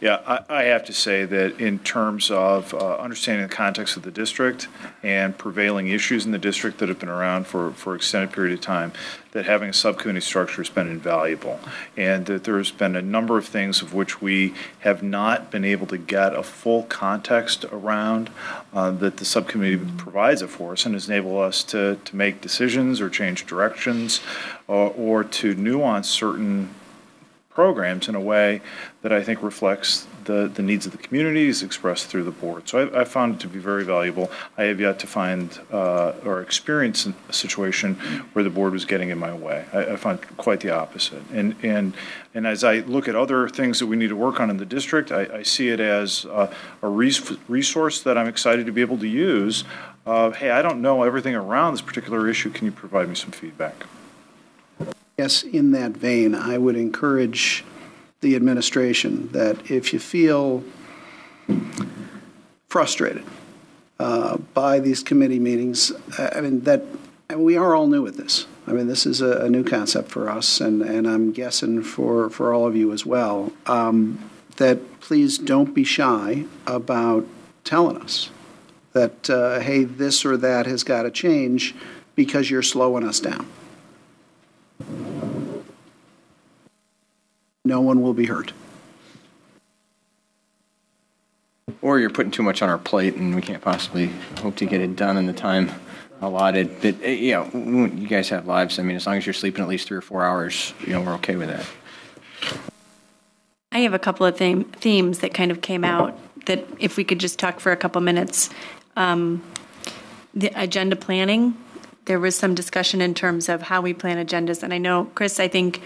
Speaker 8: Yeah, I have to say that in terms of understanding the context of the district and prevailing issues in the district that have been around for extended period of time, that having a subcommittee structure has been invaluable, and that there's been a number of things of which we have not been able to get a full context around that the subcommittee provides it for us and has enabled us to make decisions or change directions or to nuance certain programs in a way that I think reflects the needs of the communities expressed through the board. So I found it to be very valuable. I have yet to find or experience a situation where the board was getting in my way. I found quite the opposite. And as I look at other things that we need to work on in the district, I see it as a resource that I'm excited to be able to use. Hey, I don't know everything around this particular issue. Can you provide me some feedback?
Speaker 7: Yes, in that vein, I would encourage the administration that if you feel frustrated by these committee meetings, that we are all new at this. This is a new concept for us, and I'm guessing for all of you as well, that please don't be shy about telling us that, hey, this or that has got to change because you're slowing us down. No one will be hurt.
Speaker 6: Or you're putting too much on our plate and we can't possibly hope to get it done in the time allotted. But, you guys have lives. As long as you're sleeping at least 3 or 4 hours, we're okay with that.
Speaker 1: I have a couple of themes that kind of came out that if we could just talk for a couple minutes. The agenda planning, there was some discussion in terms of how we plan agendas. And I know, Chris, I think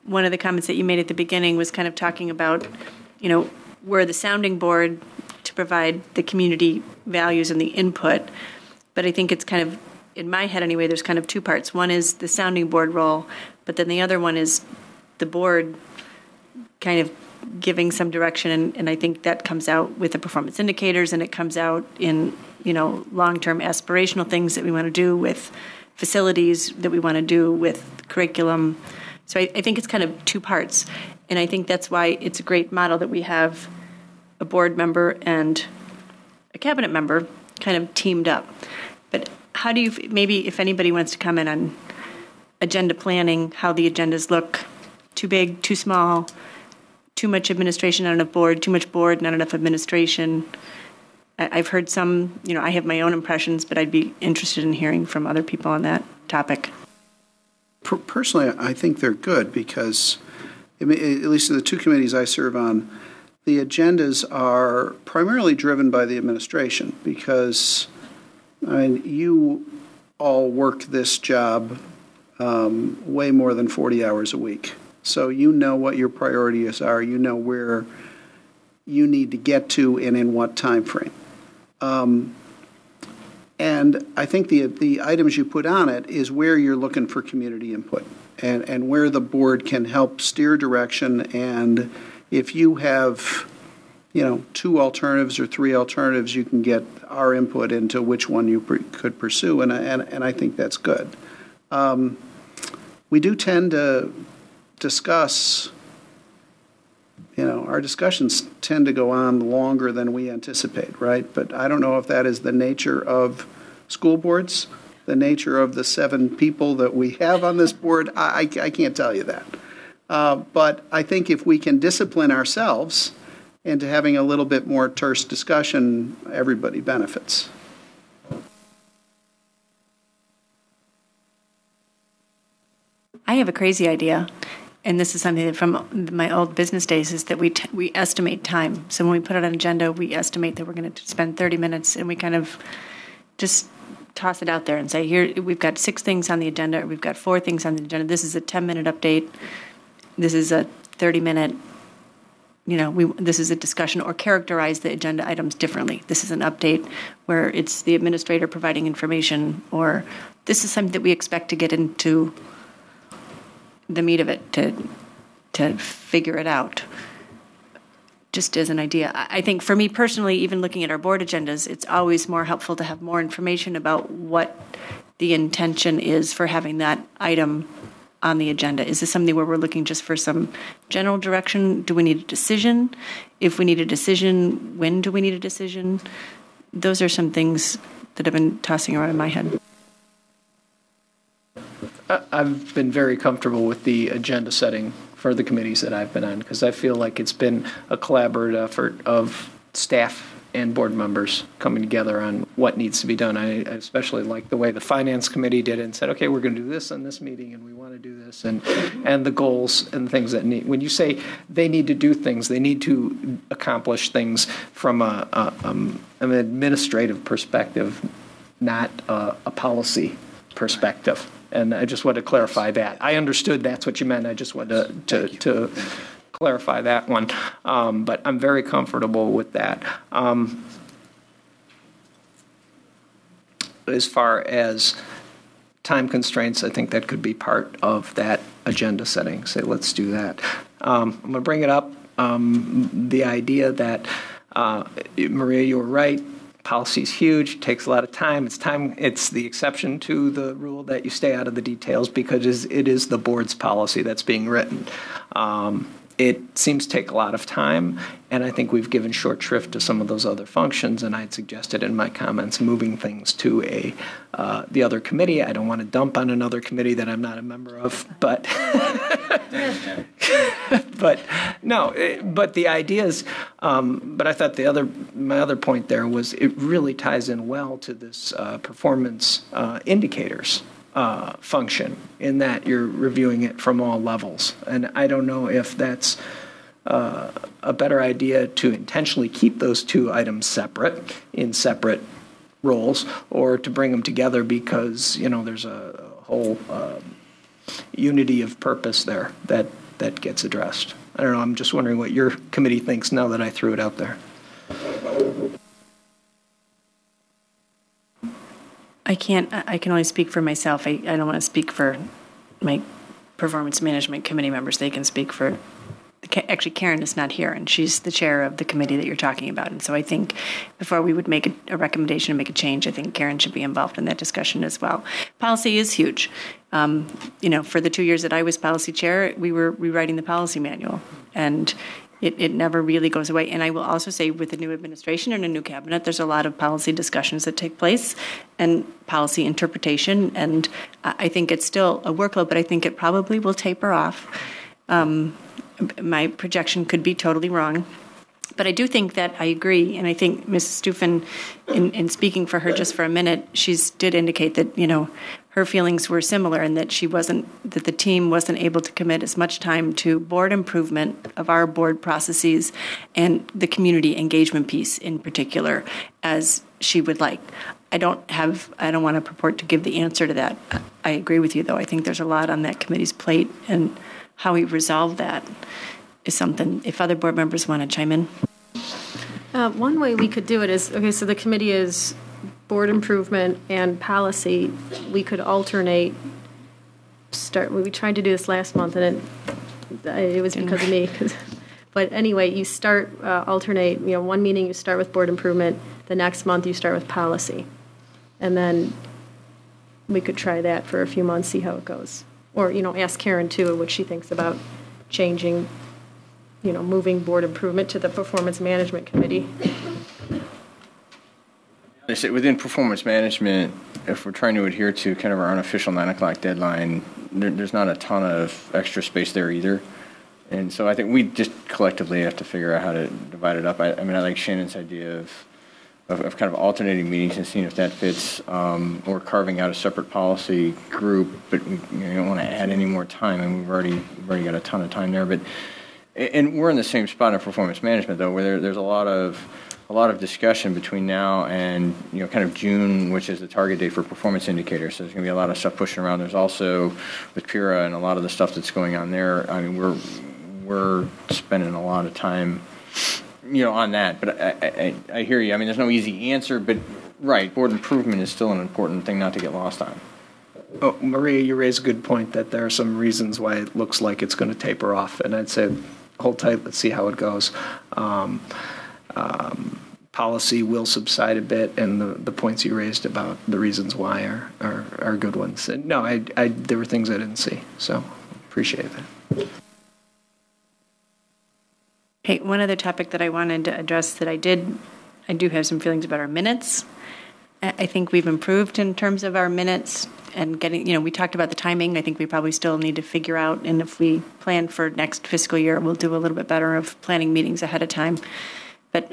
Speaker 1: one of the comments that you made at the beginning was kind of talking about, we're the sounding board to provide the community values and the input. But I think it's kind of, in my head anyway, there's kind of two parts. One is the sounding board role, but then the other one is the board kind of giving some direction. And I think that comes out with the performance indicators, and it comes out in, long-term aspirational things that we want to do with facilities, that we want to do with curriculum. So I think it's kind of two parts. And I think that's why it's a great model that we have a board member and a cabinet member kind of teamed up. But how do you, maybe if anybody wants to comment on agenda planning, how the agendas look, too big, too small, too much administration, not enough board, too much board, not enough administration. I've heard some, I have my own impressions, but I'd be interested in hearing from other people on that topic.
Speaker 7: Personally, I think they're good because, at least in the two committees I serve on, the agendas are primarily driven by the administration because, you all work this job way more than 40 hours a week. So you know what your priorities are. You know where you need to get to and in what time frame. And I think the items you put on it is where you're looking for community input and where the board can help steer direction. And if you have, 2 alternatives or 3 alternatives, you can get our input into which one you could pursue. And I think that's good. We do tend to discuss, our discussions tend to go on longer than we anticipate, right? But I don't know if that is the nature of school boards, the nature of the 7 people that we have on this board. I can't tell you that. But I think if we can discipline ourselves into having a little bit more terse discussion, everybody benefits.
Speaker 1: I have a crazy idea. and this is something that from my old business days, is that we estimate time. So when we put it on an agenda, we estimate that we're going to spend 30 minutes, and we kind of just toss it out there and say, here, we've got 6 things on the agenda, or we've got 4 things on the agenda. This is a 10-minute update. This is a 30-minute, this is a discussion, or characterize the agenda items differently. This is an update where it's the administrator providing information, or this is something that we expect to get into the meat of it to figure it out. Just as an idea. I think for me personally, even looking at our board agendas, it's always more helpful to have more information about what the intention is for having that item on the agenda. Is this something where we're looking just for some general direction? Do we need a decision? If we need a decision, when do we need a decision? Those are some things that have been tossing around in my head.
Speaker 4: I've been very comfortable with the agenda setting for the committees that I've been on, because I feel like it's been a collaborative effort of staff and board members coming together on what needs to be done. I especially like the way the finance committee did it and said, okay, we're going to do this in this meeting, and we want to do this, and the goals and things that need. When you say they need to do things, they need to accomplish things from an administrative perspective, not a policy perspective. And I just want to clarify that. I understood that's what you meant. I just wanted to clarify that one. But I'm very comfortable with that. As far as time constraints, I think that could be part of that agenda setting. Say, let's do that. I'm going to bring it up. The idea that, Maria, you were right. Policy is huge. It takes a lot of time. It's the exception to the rule that you stay out of the details, because it is the board's policy that's being written. It seems to take a lot of time, and I think we've given short shrift to some of those other functions, and I'd suggested in my comments moving things to the other committee. I don't want to dump on another committee that I'm not a member of, but but the idea is, but I thought my other point there was it really ties in well to this performance indicators function, in that you're reviewing it from all levels. And I don't know if that's a better idea to intentionally keep those 2 items separate, in separate roles, or to bring them together because, there's a whole unity of purpose there that gets addressed. I don't know. I'm just wondering what your committee thinks now that I threw it out there.
Speaker 1: I can only speak for myself. I don't want to speak for my performance management committee members. They can speak for, actually Karen is not here, and she's the chair of the committee that you're talking about. And so I think before we would make a recommendation and make a change, I think Karen should be involved in that discussion as well. Policy is huge. For the 2 years that I was policy chair, we were rewriting the policy manual, and it never really goes away. And I will also say, with the new administration and a new cabinet, there's a lot of policy discussions that take place and policy interpretation. And I think it's still a workload, but I think it probably will taper off. My projection could be totally wrong. But I do think that I agree, and I think Mrs. Stufen, in speaking for her just for a minute, did indicate that, her feelings were similar, and that that the team wasn't able to commit as much time to board improvement of our board processes and the community engagement piece in particular as she would like. I don't want to purport to give the answer to that. I agree with you, though. I think there's a lot on that committee's plate, and how we resolve that is something, if other board members want to chime in.
Speaker 5: One way we could do it is, okay, so the committee is board improvement and policy. We could alternate, we tried to do this last month, and it was because of me. But anyway, you alternate, one meeting you start with board improvement, the next month you start with policy. And then we could try that for a few months, see how it goes. Or, ask Karen, too, what she thinks about changing, moving board improvement to the performance management committee.
Speaker 6: I say within performance management, if we're trying to adhere to kind of our unofficial 9 o'clock deadline, there's not a ton of extra space there either. And so I think we just collectively have to figure out how to divide it up. I mean, I like Shannon's idea of of kind of alternating meetings and seeing if that fits, or carving out a separate policy group, but we don't want to add any more time, and we've already got a ton of time there. But and we're in the same spot in performance management, though, where there's a lot of discussion between now and kind of June, which is the target date for performance indicators. So there's going to be a lot of stuff pushing around. There's also with PIRA and a lot of the stuff that's going on there. I mean, we're spending a lot of time on that. But I hear you. I mean, there's no easy answer, but right, board improvement is still an important thing not to get lost on.
Speaker 4: Oh, Maria, you raise a good point that there are some reasons why it looks like it's going to taper off, and I'd say hold tight, let's see how it goes. Policy will subside a bit, and the points you raised about the reasons why are good ones. And no, there were things I didn't see, so appreciate that.
Speaker 1: Hey, one other topic that I wanted to address that I do have some feelings about our minutes. I think we've improved in terms of our minutes and getting, we talked about the timing. I think we probably still need to figure out, and if we plan for next fiscal year, we'll do a little bit better of planning meetings ahead of time. But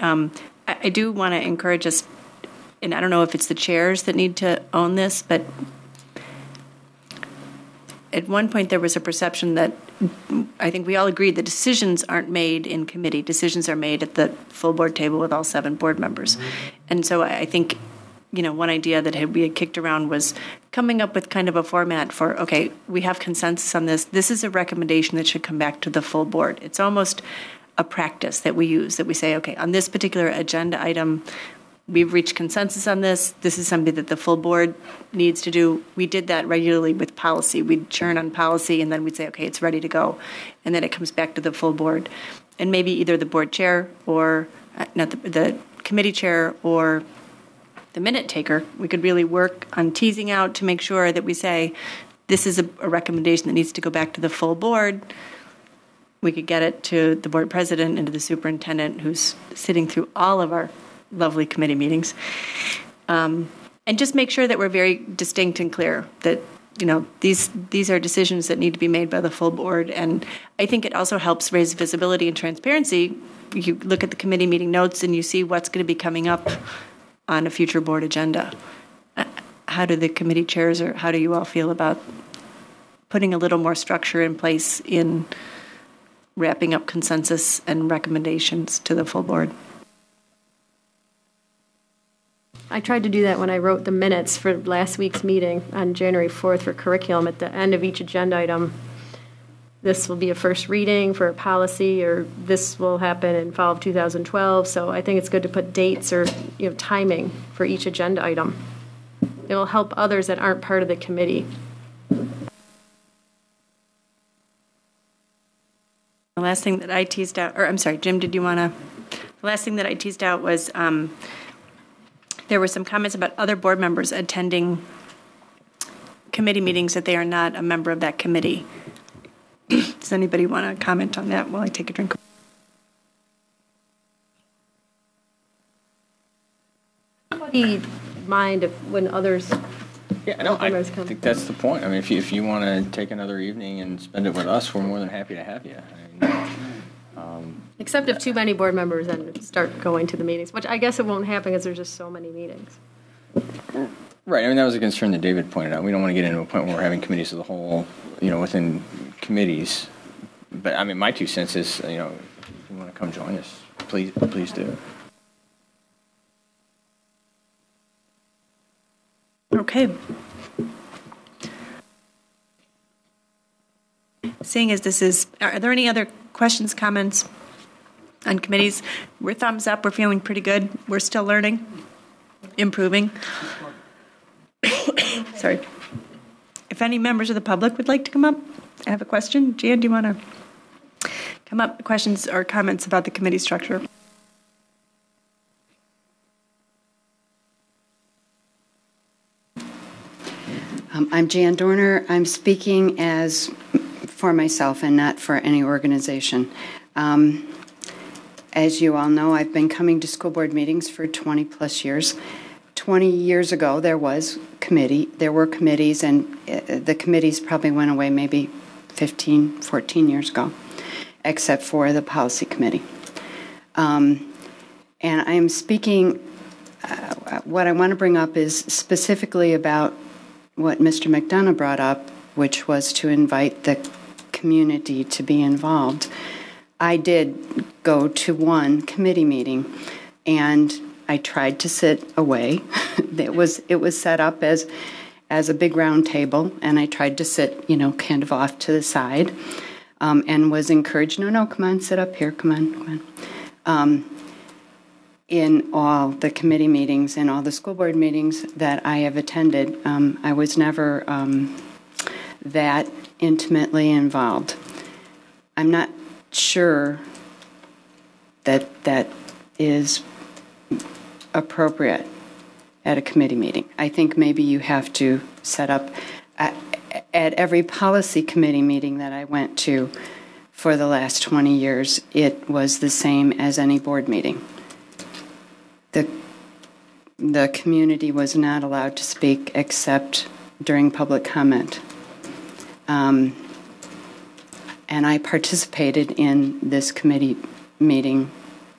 Speaker 1: I do want to encourage us, and I don't know if it's the chairs that need to own this, but at one point there was a perception that I think we all agreed that decisions aren't made in committee. Decisions are made at the full board table with all 7 board members. And so I think, one idea that we had kicked around was coming up with kind of a format for, okay, we have consensus on this. This is a recommendation that should come back to the full board. It's almost a practice that we use, that we say, okay, on this particular agenda item, we've reached consensus on this. This is something that the full board needs to do. We did that regularly with policy. We'd churn on policy, and then we'd say, okay, it's ready to go. And then it comes back to the full board. And maybe either the board chair or not the committee chair or the minute taker, we could really work on teasing out to make sure that we say, this is a recommendation that needs to go back to the full board. We could get it to the board president and to the superintendent, who's sitting through all of our lovely committee meetings, and just make sure that we're very distinct and clear that these are decisions that need to be made by the full board. And I think it also helps raise visibility and transparency. You look at the committee meeting notes and you see what's going to be coming up on a future board agenda. How do the committee chairs, or how do you all feel about putting a little more structure in place in wrapping up consensus and recommendations to the full board?
Speaker 5: I tried to do that when I wrote the minutes for last week's meeting on January 4th for curriculum. At the end of each agenda item, this will be a first reading for a policy, or this will happen in fall of 2012. So I think it's good to put dates or timing for each agenda item. It will help others that aren't part of the committee.
Speaker 1: The last thing that I teased out, or I'm sorry, Jim, did you want to? The last thing that I teased out was there were some comments about other board members attending committee meetings that they are not a member of that committee. Does anybody want to comment on that while I take a drink?
Speaker 5: Anybody mind when others?
Speaker 6: Yeah, no, I think that's the point. I mean, if you want to take another evening and spend it with us, we're more than happy to have you.
Speaker 5: Except if too many board members then start going to the meetings, which I guess it won't happen because there's just so many meetings.
Speaker 6: Right. I mean, that was a concern that David pointed out. We don't want to get into a point where we're having committees of the whole, within committees. But I mean, my 2 cents is, if you want to come join us, please do.
Speaker 1: Okay. Seeing as this is, are there any other questions, comments on committees? We're thumbs up. We're feeling pretty good. We're still learning, improving. Sorry. If any members of the public would like to come up, I have a question. Jan, do you want to come up? Questions or comments about the committee structure?
Speaker 9: I'm Jan Dorner. I'm speaking for myself and not for any organization. As you all know, I've been coming to school board meetings for 20 plus years. 20 years ago, there were committees, and the committees probably went away maybe 15, 14 years ago, except for the policy committee. And I am speaking what I want to bring up is specifically about what Mr. McDonough brought up, which was to invite the community to be involved. I did go to one committee meeting, and I tried to sit away. It was set up as a big round table, and I tried to sit, kind of off to the side, and was encouraged, no, come on, sit up here, come on. In all the committee meetings and all the school board meetings that I have attended, I was never that intimately involved. I'm not sure that is appropriate at a committee meeting. I think maybe you have to set up at every policy committee meeting that I went to for the last 20 years, it was the same as any board meeting. The community was not allowed to speak except during public comment. And I participated in this committee meeting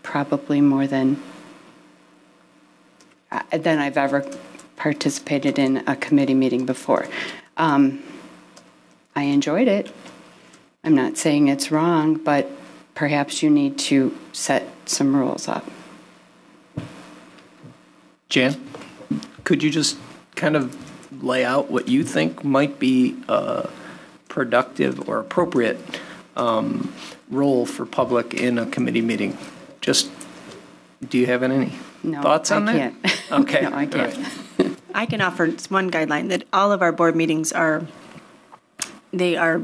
Speaker 9: probably more than I've ever participated in a committee meeting before. I enjoyed it. I'm not saying it's wrong, but perhaps you need to set some rules up.
Speaker 4: Jan, could you just kind of lay out what you think might be a productive or appropriate role for public in a committee meeting? Just, do you have any thoughts on that?
Speaker 9: No, I can't.
Speaker 4: Okay.
Speaker 9: No, I can't.
Speaker 4: Right.
Speaker 1: I can offer one guideline that all of our board meetings they are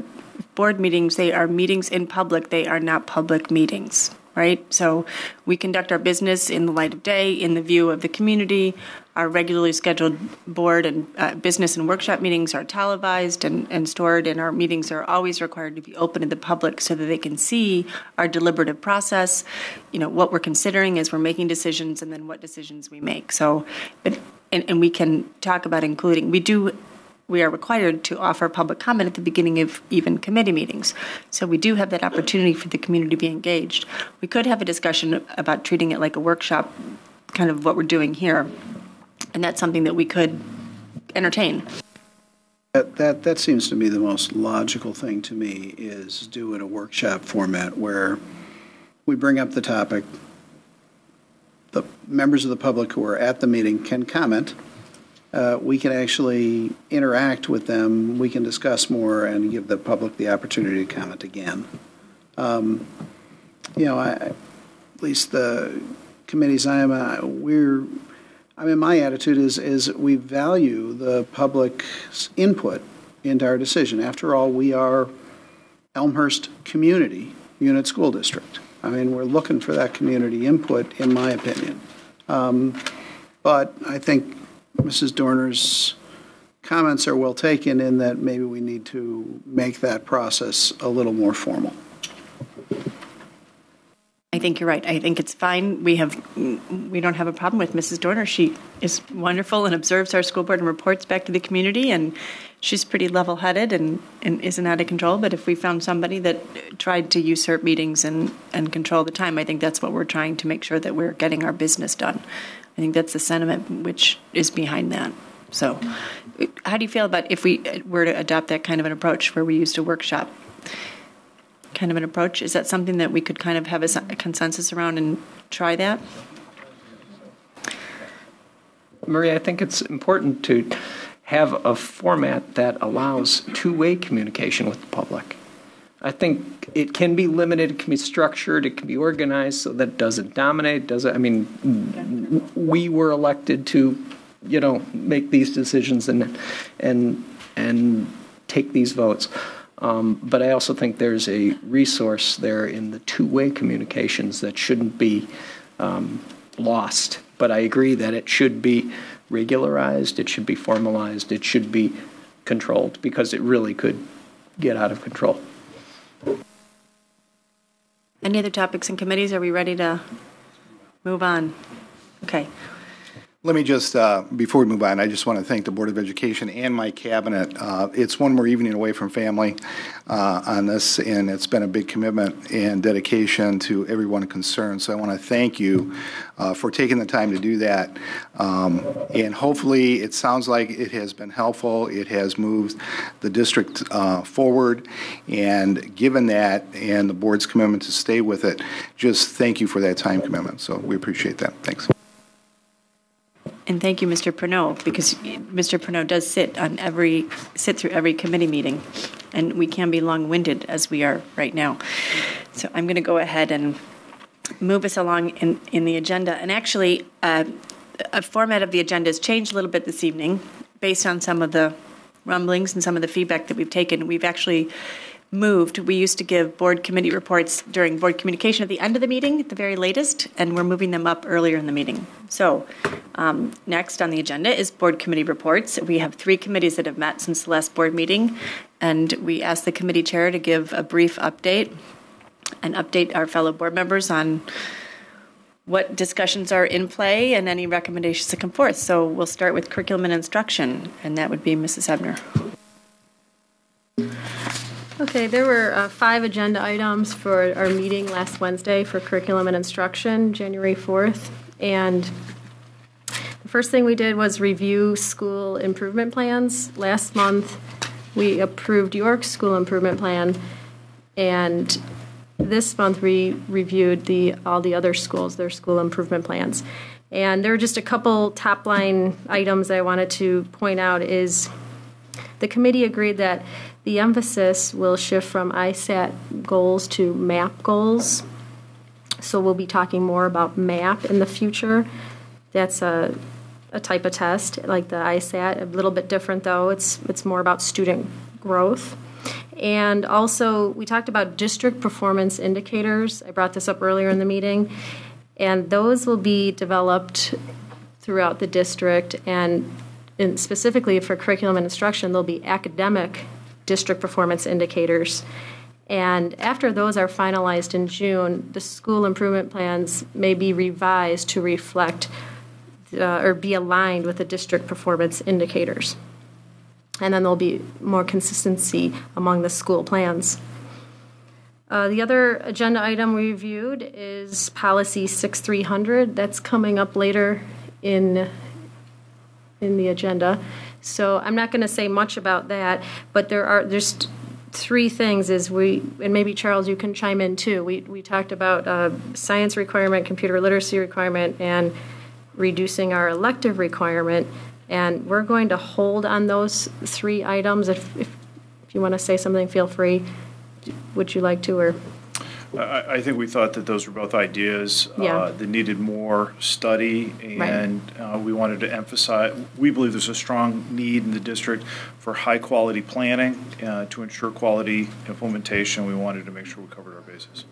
Speaker 1: board meetings, they are meetings in public, they are not public meetings, right? So we conduct our business in the light of day, in the view of the community. Our regularly scheduled board and business and workshop meetings are televised and stored, and our meetings are always required to be open to the public so that they can see our deliberative process, what we're considering as we're making decisions, and then what decisions we make. So, and we can talk about including, we are required to offer public comment at the beginning of even committee meetings. So we do have that opportunity for the community to be engaged. We could have a discussion about treating it like a workshop, kind of what we're doing here. And that's something that we could entertain.
Speaker 7: That seems to me the most logical thing to me is do in a workshop format where we bring up the topic. The members of the public who are at the meeting can comment. We can actually interact with them. We can discuss more and give the public the opportunity to comment again. At least the committees I am, my attitude is we value the public's input into our decision. After all, we are Elmhurst Community Unit School District. We're looking for that community input, in my opinion. But I think Mrs. Dorner's comments are well taken in that maybe we need to make that process a little more formal.
Speaker 1: I think you're right. I think it's fine. We don't have a problem with Mrs. Dorner. She is wonderful and observes our school board and reports back to the community, and she's pretty level-headed and isn't out of control. But if we found somebody that tried to usurp meetings and control the time, I think that's what we're trying to make sure that we're getting our business done. I think that's the sentiment which is behind that. So how do you feel about if we were to adopt that kind of an approach where we used a workshop kind of an approach? Is that something that we could kind of have a consensus around and try that?
Speaker 4: Marie, I think it's important to have a format that allows two-way communication with the public. I think it can be limited, it can be structured, it can be organized so that it doesn't dominate. We were elected to, make these decisions and take these votes. But I also think there's a resource there in the two-way communications that shouldn't be lost. But I agree that it should be regularized, it should be formalized, it should be controlled, because it really could get out of control. Any
Speaker 1: other topics and committees? Are we ready to move on? Okay.
Speaker 2: Let me just, before we move on, I just want to thank the Board of Education and my cabinet. It's one more evening away from family on this, and it's been a big commitment and dedication to everyone concerned. So I want to thank you for taking the time to do that. And hopefully it sounds like it has been helpful. It has moved the district forward. And given that and the board's commitment to stay with it, just thank you for that time commitment. So we appreciate that. Thanks.
Speaker 1: And thank you, Mr. Pernod, because Mr. Pernod does sit through every committee meeting, and we can be long-winded as we are right now. So I'm going to go ahead and move us along in the agenda. And actually, a format of the agenda has changed a little bit this evening based on some of the rumblings and some of the feedback that we've taken. We've actually moved. We used to give board committee reports during board communication at the end of the meeting, at the very latest, and we're moving them up earlier in the meeting. So next on the agenda is board committee reports. We have 3 committees that have met since the last board meeting, and we asked the committee chair to give a brief update and update our fellow board members on what discussions are in play and any recommendations that come forth. So we'll start with curriculum and instruction, and that would be Mrs. Ebner.
Speaker 5: Okay, there were 5 agenda items for our meeting last Wednesday for curriculum and instruction, January 4th. And the first thing we did was review school improvement plans. Last month, we approved York's school improvement plan, and this month we reviewed all the other schools, their school improvement plans. And there were just a couple top-line items that I wanted to point out is the committee agreed that the emphasis will shift from ISAT goals to MAP goals. So we'll be talking more about MAP in the future. That's a type of test like the ISAT, a little bit different though. It's more about student growth. And also we talked about district performance indicators. I brought this up earlier in the meeting. And those will be developed throughout the district, and specifically for curriculum and instruction, there'll be academic district performance indicators. And after those are finalized in June, the school improvement plans may be revised to reflect or be aligned with the district performance indicators. And then there'll be more consistency among the school plans. The other agenda item we reviewed is policy 6300. That's coming up later in the agenda. So I'm not going to say much about that, but there's 3 things and maybe Charles, you can chime in too. We talked about science requirement, computer literacy requirement, and reducing our elective requirement. And we're going to hold on those 3 items. If you want to say something, feel free. Would you like to, or?
Speaker 8: I think we thought that those were both ideas that needed more study, and we wanted to emphasize, we believe there's a strong need in the district for high-quality planning to ensure quality implementation. We wanted to make sure we covered our bases.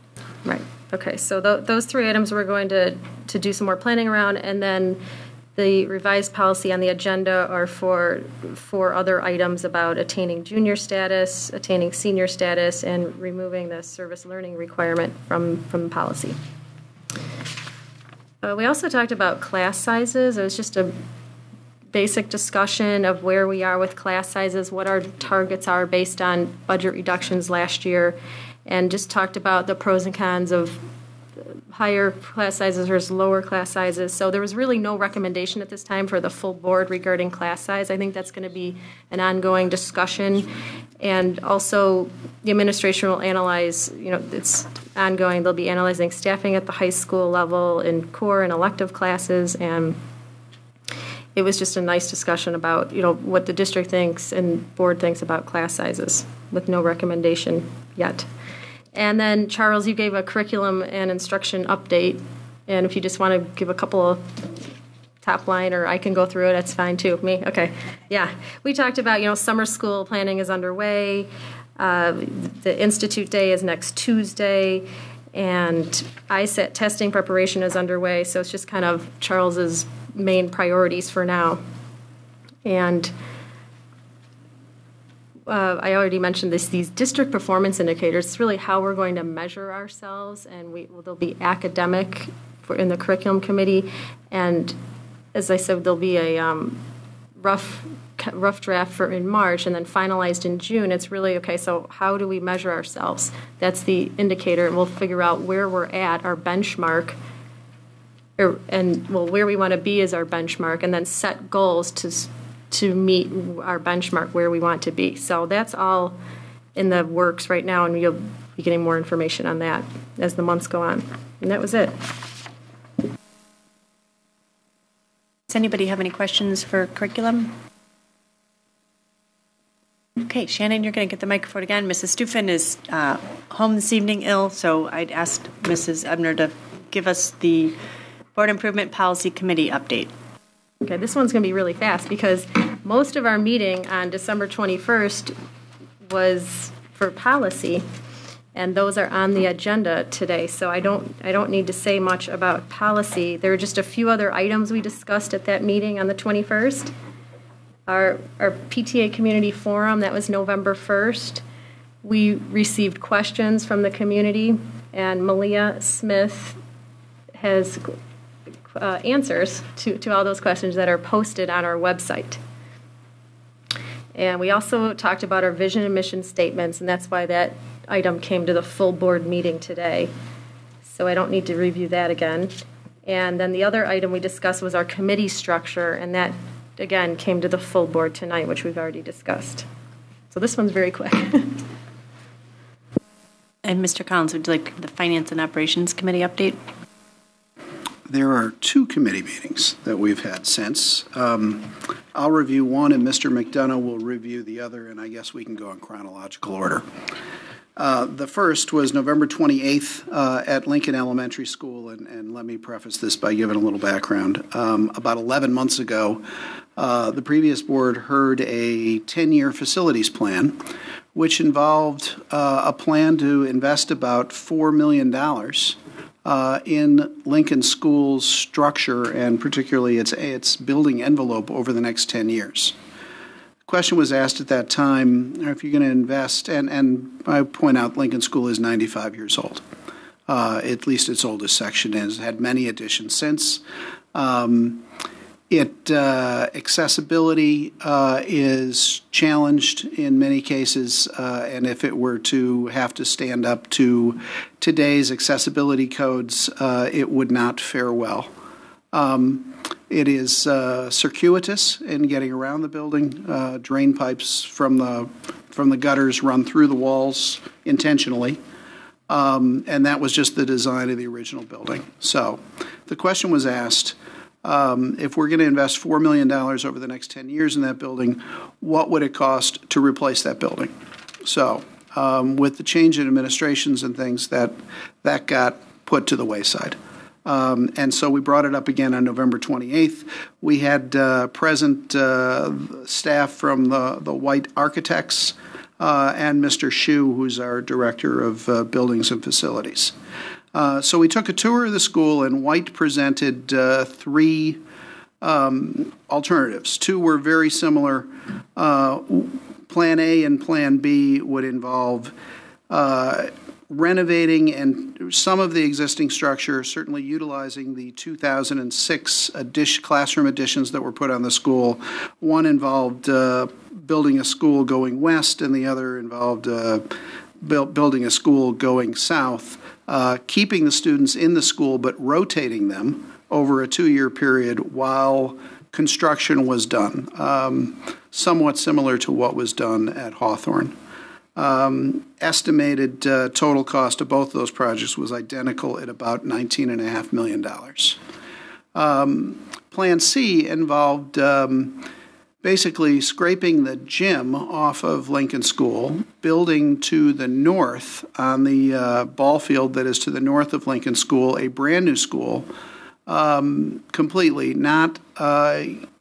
Speaker 5: Right. Okay. So those 3 items we're going to do some more planning around, and then the revised policy on the agenda are for 4 other items about attaining junior status, attaining senior status, and removing the service learning requirement from policy. We also talked about class sizes. It was just a basic discussion of where we are with class sizes, what our targets are based on budget reductions last year, and just talked about the pros and cons of higher class sizes versus lower class sizes. So there was really no recommendation at this time for the full board regarding class size. I think that's going to be an ongoing discussion. And also the administration will analyze, it's ongoing. They'll be analyzing staffing at the high school level in core and elective classes. And it was just a nice discussion about, what the district thinks and board thinks about class sizes with no recommendation yet. And then, Charles, you gave a curriculum and instruction update. And if you just want to give a couple of top line, or I can go through it, that's fine too. Me? Okay. Yeah. We talked about, summer school planning is underway. The Institute Day is next Tuesday. And ISAT testing preparation is underway. So it's just kind of Charles's main priorities for now. And I already mentioned these district performance indicators. It's really how we're going to measure ourselves, and they'll be academic in the curriculum committee, and as I said, there'll be a rough draft for in March and then finalized in June. It's really, okay, so how do we measure ourselves? That's the indicator, and we'll figure out where we're at, our benchmark, where we want to be is our benchmark, and then set goals to meet our benchmark where we want to be. So that's all in the works right now, and you'll be getting more information on that as the months go on. And that was it.
Speaker 1: Does anybody have any questions for curriculum? Okay, Shannon, you're going to get the microphone again. Mrs. Stufen is home this evening ill, so I'd asked Mrs. Ebner to give us the Board Improvement Policy Committee update.
Speaker 5: Okay, this one's going to be really fast because most of our meeting on December 21st was for policy, and those are on the agenda today. So I don't need to say much about policy. There were just a few other items we discussed at that meeting on the 21st. Our PTA Community Forum, that was November 1st. We received questions from the community, and Malia Smith has answers to all those questions that are posted on our website. And we also talked about our vision and mission statements, and that's why that item came to the full board meeting today. So I don't need to review that again. And then the other item we discussed was our committee structure, and that, again, came to the full board tonight, which we've already discussed. So this one's very quick.
Speaker 1: And Mr. Collins, would you like the Finance and Operations Committee update?
Speaker 7: There are two committee meetings that we've had since. I'll review one, and Mr. McDonough will review the other, and I guess we can go in chronological order. The first was November 28th at Lincoln Elementary School, and let me preface this by giving a little background. About 11 months ago, the previous board heard a 10-year facilities plan, which involved a plan to invest about $4 million in Lincoln School's structure and particularly its building envelope over the next 10 years. The question was asked at that time, if you're going to invest, and I point out Lincoln School is 95 years old, at least its oldest section has had many additions since. Accessibility is challenged in many cases, and if it were to have to stand up to today's accessibility codes, it would not fare well. It is circuitous in getting around the building. Drain pipes from the gutters run through the walls intentionally, and that was just the design of the original building. So the question was asked, if we're going to invest $4 million over the next 10 years in that building, what would it cost to replace that building? So with the change in administrations and things, that got put to the wayside. And so we brought it up again on November 28th. We had present staff from the White Architects and Mr. Hsu, who's our Director of Buildings and Facilities. So we took a tour of the school, and White presented three alternatives. Two were very similar. Plan A and Plan B would involve renovating and some of the existing structure, certainly utilizing the 2006 classroom additions that were put on the school. One involved building a school going west, and the other involved building a school going south. Keeping the students in the school but rotating them over a 2-year period while construction was done, somewhat similar to what was done at Hawthorne. Estimated total cost of both of those projects was identical at about $19.5 million. Plan C involved basically scraping the gym off of Lincoln School, building to the north on the ball field that is to the north of Lincoln School, a brand new school, completely, not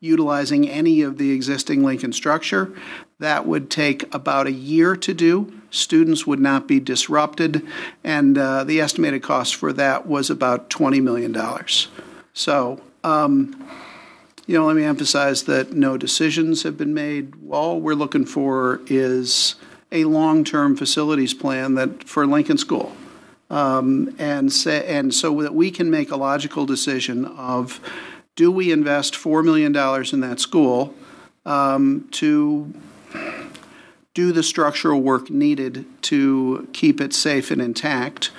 Speaker 7: utilizing any of the existing Lincoln structure. That would take about a year to do. Students would not be disrupted, and the estimated cost for that was about $20 million. So, let me emphasize that no decisions have been made. All we're looking for is a long-term facilities plan for Lincoln School, and so that we can make a logical decision of, do we invest $4 million in that school to do the structural work needed to keep it safe and intact,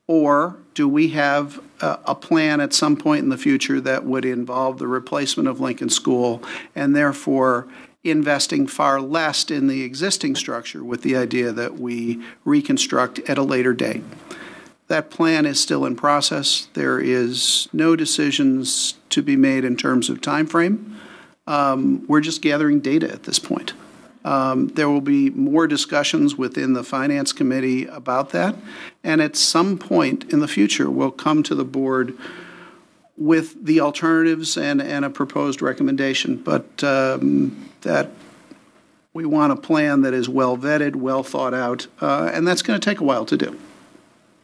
Speaker 7: or do we have a plan at some point in the future that would involve the replacement of Lincoln School and therefore investing far less in the existing structure with the idea that we reconstruct at a later date? That plan is still in process. There is no decisions to be made in terms of time frame. We're just gathering data at this point. There will be more discussions within the Finance Committee about that, and at some point in the future, we'll come to the board with the alternatives and a proposed recommendation. But that we want a plan that is well vetted, well thought out, and that's going to take a while to do.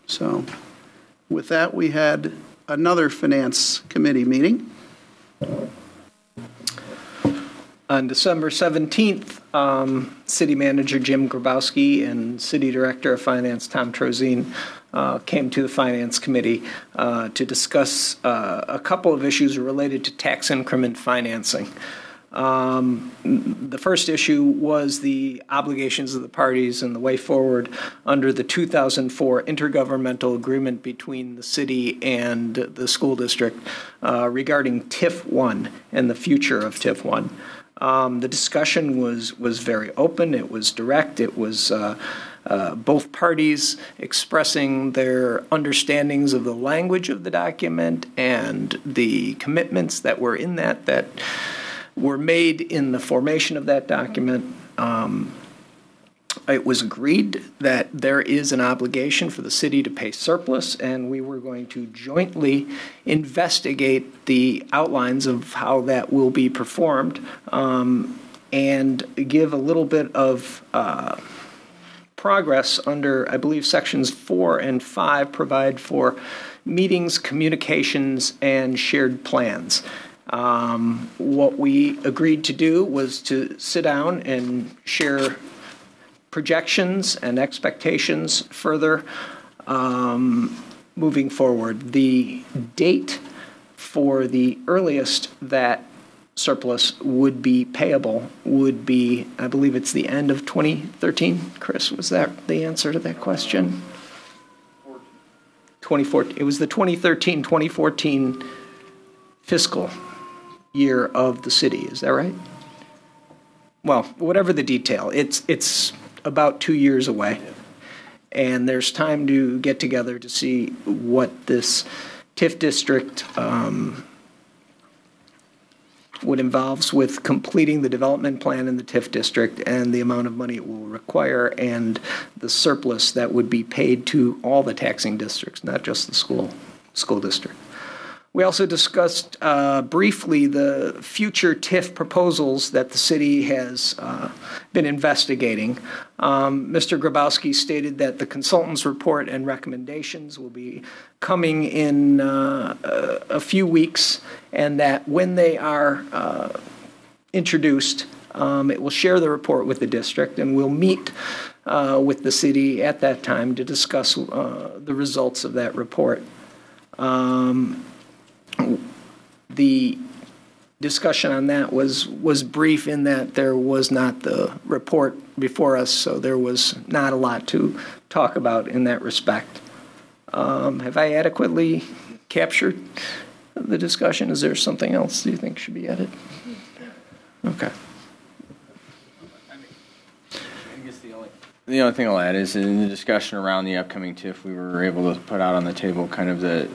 Speaker 7: So with that, we had another Finance Committee meeting.
Speaker 4: On December 17th, City Manager Jim Grabowski and City Director of Finance Tom Trozine came to the Finance Committee to discuss a couple of issues related to tax increment financing. The first issue was the obligations of the parties and the way forward under the 2004 intergovernmental agreement between the city and the school district regarding TIF 1 and the future of TIF 1. The discussion was very open. It was direct. It was both parties expressing their understandings of the language of the document and the commitments that were in that were made in the formation of that document. It was agreed that there is an obligation for the city to pay surplus, and we were going to jointly investigate the outlines of how that will be performed and give a little bit of progress under, I believe, sections 4 and 5 provide for meetings, communications, and shared plans. What we agreed to do was to sit down and share projections and expectations further moving forward. The date for the earliest that surplus would be payable would be, I believe it's the end of 2013. Chris, was that the answer to that question? 2014. It was the 2013-2014 fiscal year of the city. Is that right? Well, whatever the detail, it's about 2 years away, and there's time to get together to see what this TIF district what involves with completing the development plan in the TIF district and the amount of money it will require and the surplus that would be paid to all the taxing districts, not just the school district. We also discussed briefly the future TIF proposals that the city has been investigating. Mr. Grabowski stated that the consultant's report and recommendations will be coming in a few weeks, and that when they are introduced, it will share the report with the district, and we'll meet with the city at that time to discuss the results of that report. The discussion on that was brief in that there was not the report before us, so there was not a lot to talk about in that respect. Have I adequately captured the discussion? Is there something else you think should be added? Okay.
Speaker 6: The only thing I'll add is in the discussion around the upcoming TIF, we were able to put out on the table kind of the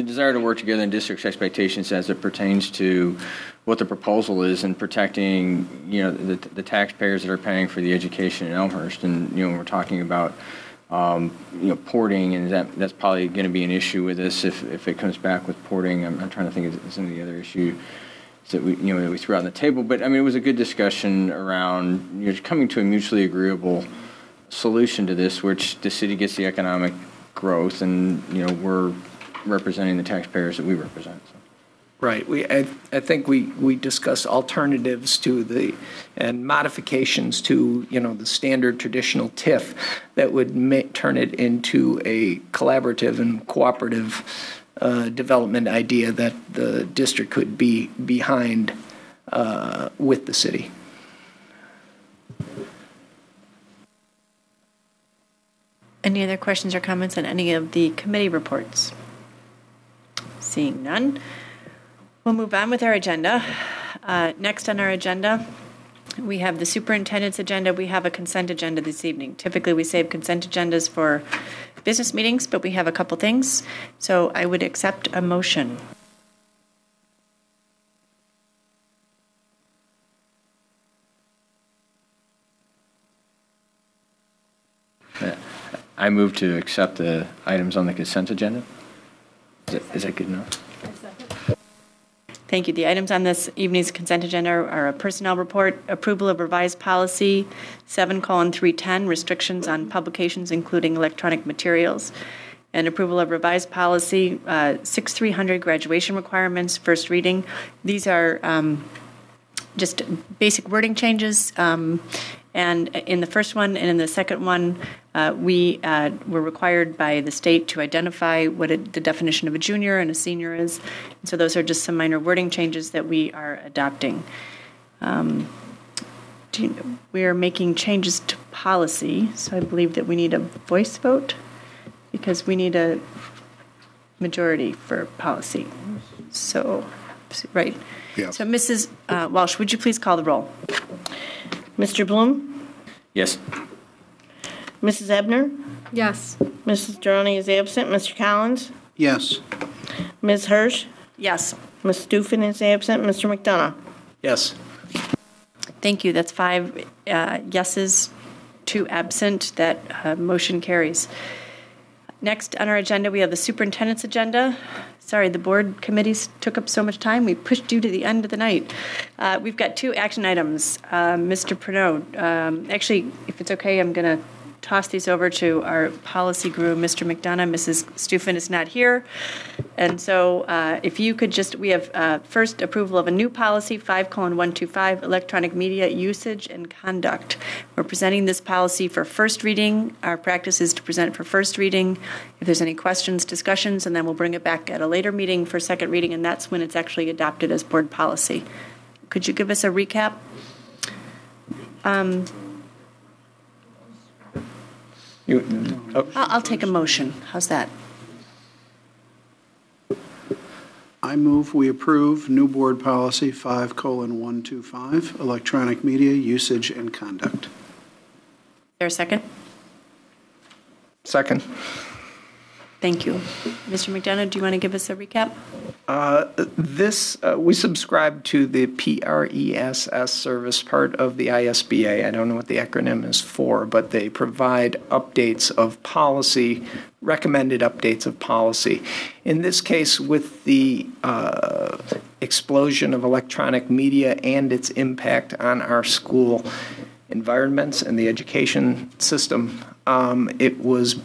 Speaker 6: desire to work together in district's expectations as it pertains to what the proposal is in protecting, the taxpayers that are paying for the education in Elmhurst. And, when we're talking about, porting, and that's probably going to be an issue with this if it comes back with porting. I'm trying to think of some of the other issue that we threw out on the table. But I mean, it was a good discussion around coming to a mutually agreeable solution to this, which the city gets the economic growth, and we're representing the taxpayers that we represent. So.
Speaker 4: Right. I think we discussed alternatives to and modifications to the standard traditional TIF that would turn it into a collaborative and cooperative development idea that the district could be behind with the city.
Speaker 1: Any other questions or comments on any of the committee reports? Seeing none, we'll move on with our agenda. Next on our agenda, we have the superintendent's agenda. We have a consent agenda this evening. Typically, we save consent agendas for business meetings, but we have a couple things. So I would accept a motion.
Speaker 6: I move to accept the items on the consent agenda. Is that good enough?
Speaker 1: Thank you. The items on this evening's consent agenda are a personnel report, approval of revised policy 7:310, restrictions on publications including electronic materials, and approval of revised policy 6300, graduation requirements, first reading. These are just basic wording changes. And in the first one and in the second one, we were required by the state to identify what the definition of a junior and a senior is. And so those are just some minor wording changes that we are adopting. We are making changes to policy, so I believe that we need a voice vote because we need a majority for policy. So, right.
Speaker 2: Yes.
Speaker 1: So, Mrs. Walsh, would you please call the roll?
Speaker 10: Mr. Bloom?
Speaker 6: Yes.
Speaker 10: Mrs. Ebner?
Speaker 5: Yes.
Speaker 10: Mrs. Durrani is absent. Mr. Collins?
Speaker 7: Yes.
Speaker 10: Ms. Hirsch?
Speaker 1: Yes.
Speaker 10: Ms. Stufen is absent. Mr. McDonough?
Speaker 4: Yes.
Speaker 1: Thank you. That's 5 yeses, 2 absent. That motion carries. Next on our agenda, we have the superintendent's agenda. Sorry, the board committees took up so much time. We pushed you to the end of the night. We've got 2 action items. Mr. Pernod, actually, if it's okay, I'm going to toss these over to our policy guru, Mr. McDonough. Mrs. Stufen is not here. And so if you could just, we have first approval of a new policy, 5:125, electronic media usage and conduct. We're presenting this policy for first reading. Our practice is to present it for first reading. If there's any questions, discussions, and then we'll bring it back at a later meeting for second reading, and that's when it's actually adopted as board policy. Could you give us a recap? I'll take a motion. How's that?
Speaker 7: I move we approve new board policy 5:125, electronic media usage and conduct.
Speaker 1: Is there a second?
Speaker 4: Second.
Speaker 1: Thank you. Mr. McDonough, do you want to give us a recap?
Speaker 4: We subscribe to the PRESS service, part of the ISBA. I don't know what the acronym is for, but they provide updates of policy, recommended updates of policy. In this case, with the explosion of electronic media and its impact on our school environments and the education system, it was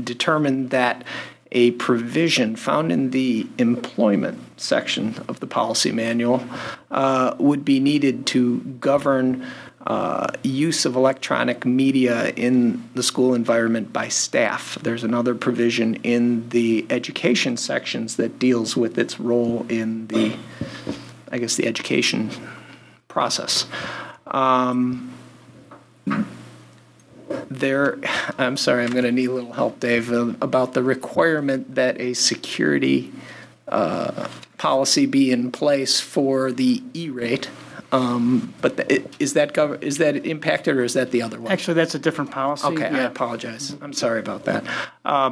Speaker 4: determined that a provision found in the employment section of the policy manual would be needed to govern use of electronic media in the school environment by staff. There's another provision in the education sections that deals with its role in the education process. I'm sorry, I'm going to need a little help, Dave, about the requirement that a security policy be in place for the E-rate. But is that impacted, or is that the other one?
Speaker 11: Actually, that's a different policy.
Speaker 4: Okay,
Speaker 11: yeah.
Speaker 4: I apologize. I'm sorry about that. I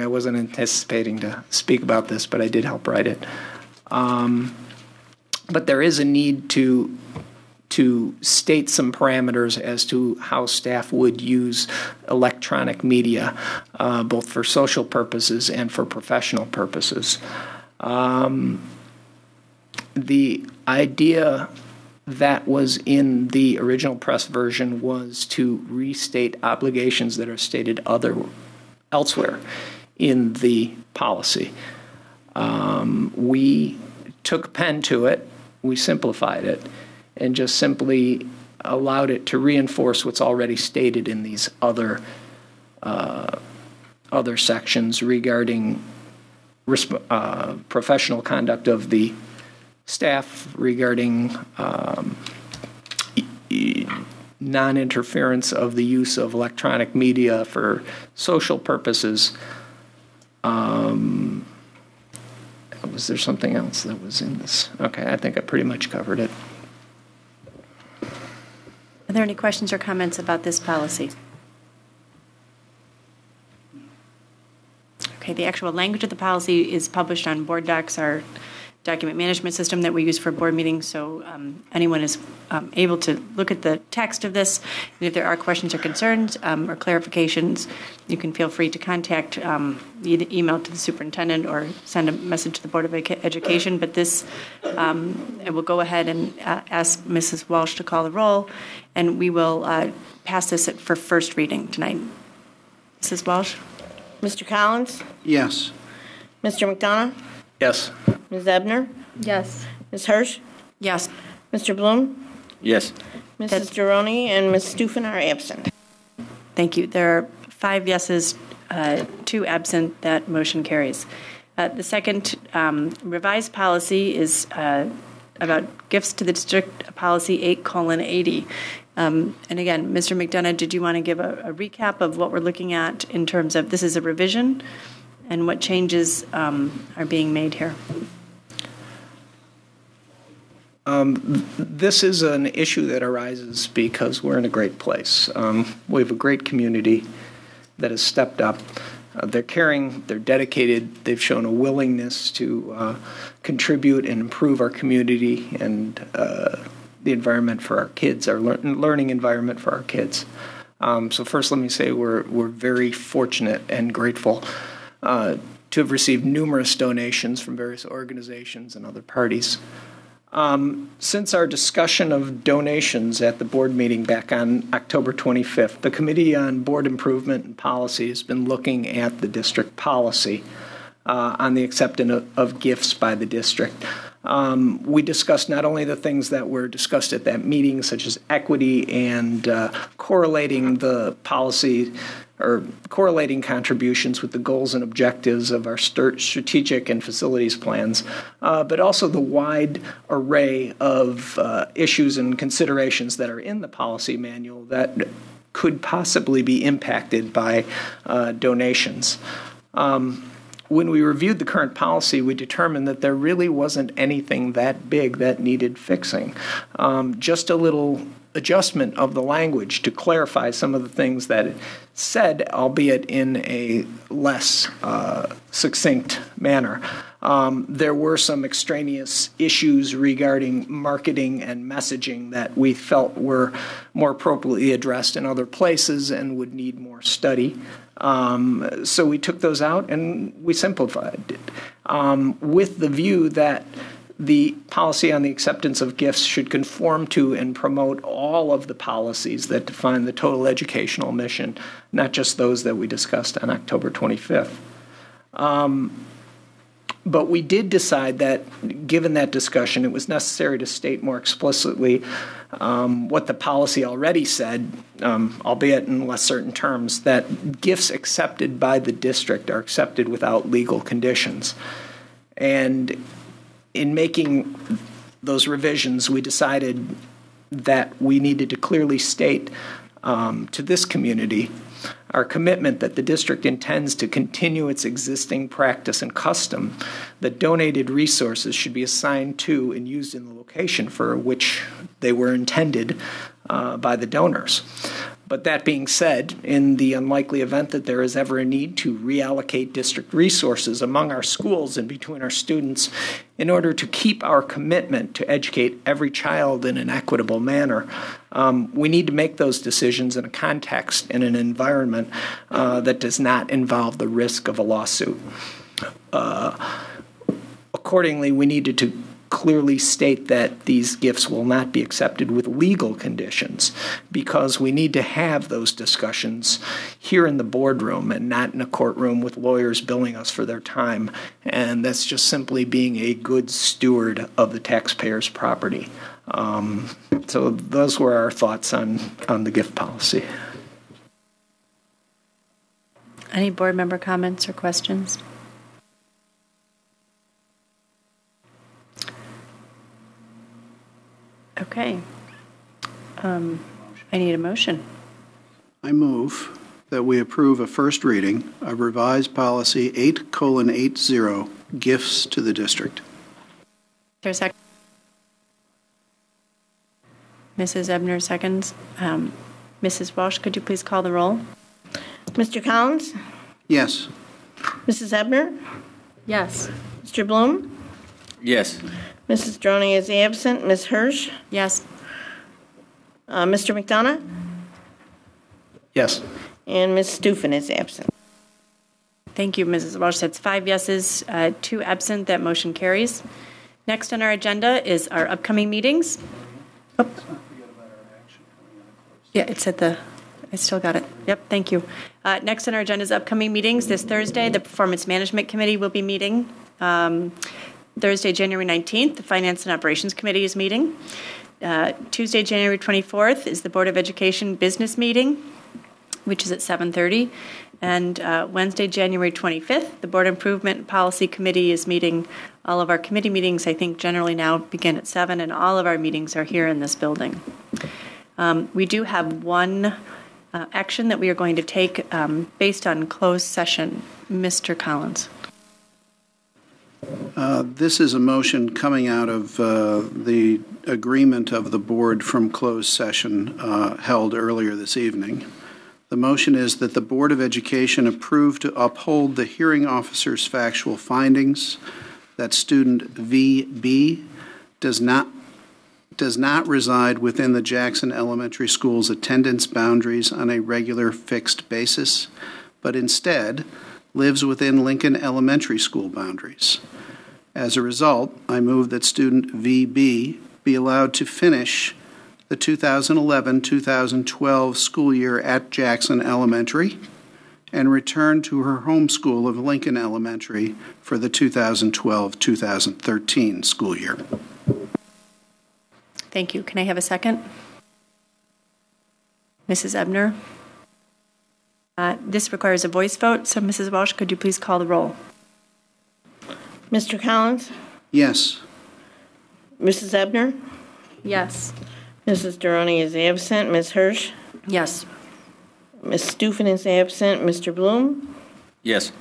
Speaker 4: wasn't anticipating to speak about this, but I did help write it. But there is a need to state some parameters as to how staff would use electronic media, both for social purposes and for professional purposes. The idea that was in the original press version was to restate obligations that are stated elsewhere in the policy. We took pen to it, we simplified it, and just simply allowed it to reinforce what's already stated in these other other sections regarding professional conduct of the staff, regarding non-interference of the use of electronic media for social purposes. Was there something else that was in this? Okay, I think I pretty much covered it.
Speaker 1: Are there any questions or comments about this policy? Okay, the actual language of the policy is published on Board Docs, our document management system that we use for board meetings, so anyone is able to look at the text of this. And if there are questions or concerns or clarifications, you can feel free to contact, either email to the superintendent or send a message to the Board of Education. But this, I will go ahead and ask Mrs. Walsh to call the roll, and we will pass this for first reading tonight. Mrs. Walsh?
Speaker 10: Mr. Collins?
Speaker 7: Yes.
Speaker 10: Mr. McDonough?
Speaker 4: Yes.
Speaker 10: Ms. Ebner?
Speaker 5: Yes.
Speaker 10: Ms. Hirsch?
Speaker 1: Yes.
Speaker 10: Mr. Bloom?
Speaker 6: Yes.
Speaker 10: Mrs. Geroni and Ms. Stufen are absent.
Speaker 1: Thank you. There are 5 yeses, 2 absent. That motion carries. The second revised policy is about gifts to the district, policy 8:80. And again, Mr. McDonough, did you want to give a recap of what we're looking at in terms of this is a revision and what changes are being made here?
Speaker 4: This is an issue that arises because we're in a great place. We have a great community that has stepped up. They're caring, they're dedicated, they've shown a willingness to contribute and improve our community and the environment for our kids, our learning environment for our kids. So first let me say we're very fortunate and grateful to have received numerous donations from various organizations and other parties. Since our discussion of donations at the board meeting back on October 25th, the Committee on Board Improvement and Policy has been looking at the district policy on the acceptance of gifts by the district. We discussed not only the things that were discussed at that meeting, such as equity and correlating the policy or correlating contributions with the goals and objectives of our strategic and facilities plans, but also the wide array of issues and considerations that are in the policy manual that could possibly be impacted by donations. When we reviewed the current policy, we determined that there really wasn't anything that big that needed fixing. Just a little adjustment of the language to clarify some of the things that it said, albeit in a less succinct manner. There were some extraneous issues regarding marketing and messaging that we felt were more appropriately addressed in other places and would need more study. So we took those out and we simplified it with the view that the policy on the acceptance of gifts should conform to and promote all of the policies that define the total educational mission, not just those that we discussed on October 25th. But we did decide that, given that discussion, it was necessary to state more explicitly what the policy already said, albeit in less certain terms, that gifts accepted by the district are accepted without legal conditions. And in making those revisions, we decided that we needed to clearly state to this community our commitment that the district intends to continue its existing practice and custom that donated resources should be assigned to and used in the location for which they were intended by the donors. But that being said, in the unlikely event that there is ever a need to reallocate district resources among our schools and between our students in order to keep our commitment to educate every child in an equitable manner, we need to make those decisions in a context, in an environment that does not involve the risk of a lawsuit. Accordingly, we needed to clearly state that these gifts will not be accepted with legal conditions because we need to have those discussions here in the boardroom and not in a courtroom with lawyers billing us for their time. And that's just simply being a good steward of the taxpayers' property. So those were our thoughts on the gift policy.
Speaker 1: Any board member comments or questions? Okay. I need a motion.
Speaker 7: I move that we approve a first reading of revised policy 8:80, gifts to the district.
Speaker 1: There's a second. Mrs. Ebner seconds. Mrs. Walsh, could you please call the roll?
Speaker 10: Mr. Collins?
Speaker 7: Yes.
Speaker 10: Mrs. Ebner?
Speaker 5: Yes.
Speaker 10: Mr. Bloom?
Speaker 6: Yes.
Speaker 10: Mrs. Droney is absent. Ms. Hirsch?
Speaker 1: Yes.
Speaker 10: Mr. McDonough?
Speaker 4: Yes.
Speaker 10: And Ms. Stufen is absent.
Speaker 1: Thank you, Mrs. Walsh. That's 5 yeses, 2 absent. That motion carries. Next on our agenda is our upcoming meetings. Oh. Yeah, it's at the, I still got it. Yep, thank you. Next on our agenda is upcoming meetings. This Thursday, the Performance Management Committee will be meeting. Thursday, January 19th, the Finance and Operations Committee is meeting. Tuesday, January 24th is the Board of Education business meeting, which is at 7:30. And Wednesday, January 25th, the Board Improvement Policy Committee is meeting. All of our committee meetings, I think, generally now begin at 7, and all of our meetings are here in this building. We do have one action that we are going to take based on closed session. Mr. Collins.
Speaker 7: This is a motion coming out of the agreement of the board from closed session held earlier this evening. The motion is that the Board of Education approve to uphold the hearing officer's factual findings that student VB does not reside within the Jackson Elementary School's attendance boundaries on a regular fixed basis, but instead lives within Lincoln Elementary School boundaries. As a result, I move that student VB be allowed to finish the 2011-2012 school year at Jackson Elementary and return to her home school of Lincoln Elementary for the 2012-2013 school year.
Speaker 1: Thank you. Can I have a second? Mrs. Ebner? This requires a voice vote, so Mrs. Walsh, could you please call the roll?
Speaker 10: Mr. Collins?
Speaker 7: Yes.
Speaker 10: Mrs. Ebner?
Speaker 5: Yes.
Speaker 10: Mrs. Droney is absent. Ms. Hirsch?
Speaker 1: Yes.
Speaker 10: Ms. Stufen is absent. Mr. Bloom?
Speaker 6: Yes.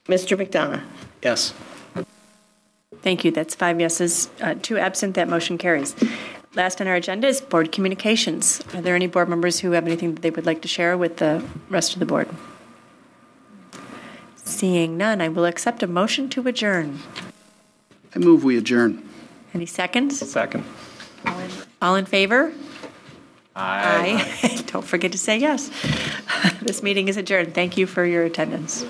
Speaker 10: Mr. McDonough?
Speaker 4: Yes.
Speaker 1: Thank you. That's 5 yeses, 2 absent. That motion carries. Last on our agenda is board communications. Are there any board members who have anything that they would like to share with the rest of the board? Seeing none, I will accept a motion to adjourn.
Speaker 7: I move we adjourn.
Speaker 1: Any seconds?
Speaker 4: Second.
Speaker 1: All in favor? Aye. Don't forget to say yes. This meeting is adjourned. Thank you for your attendance.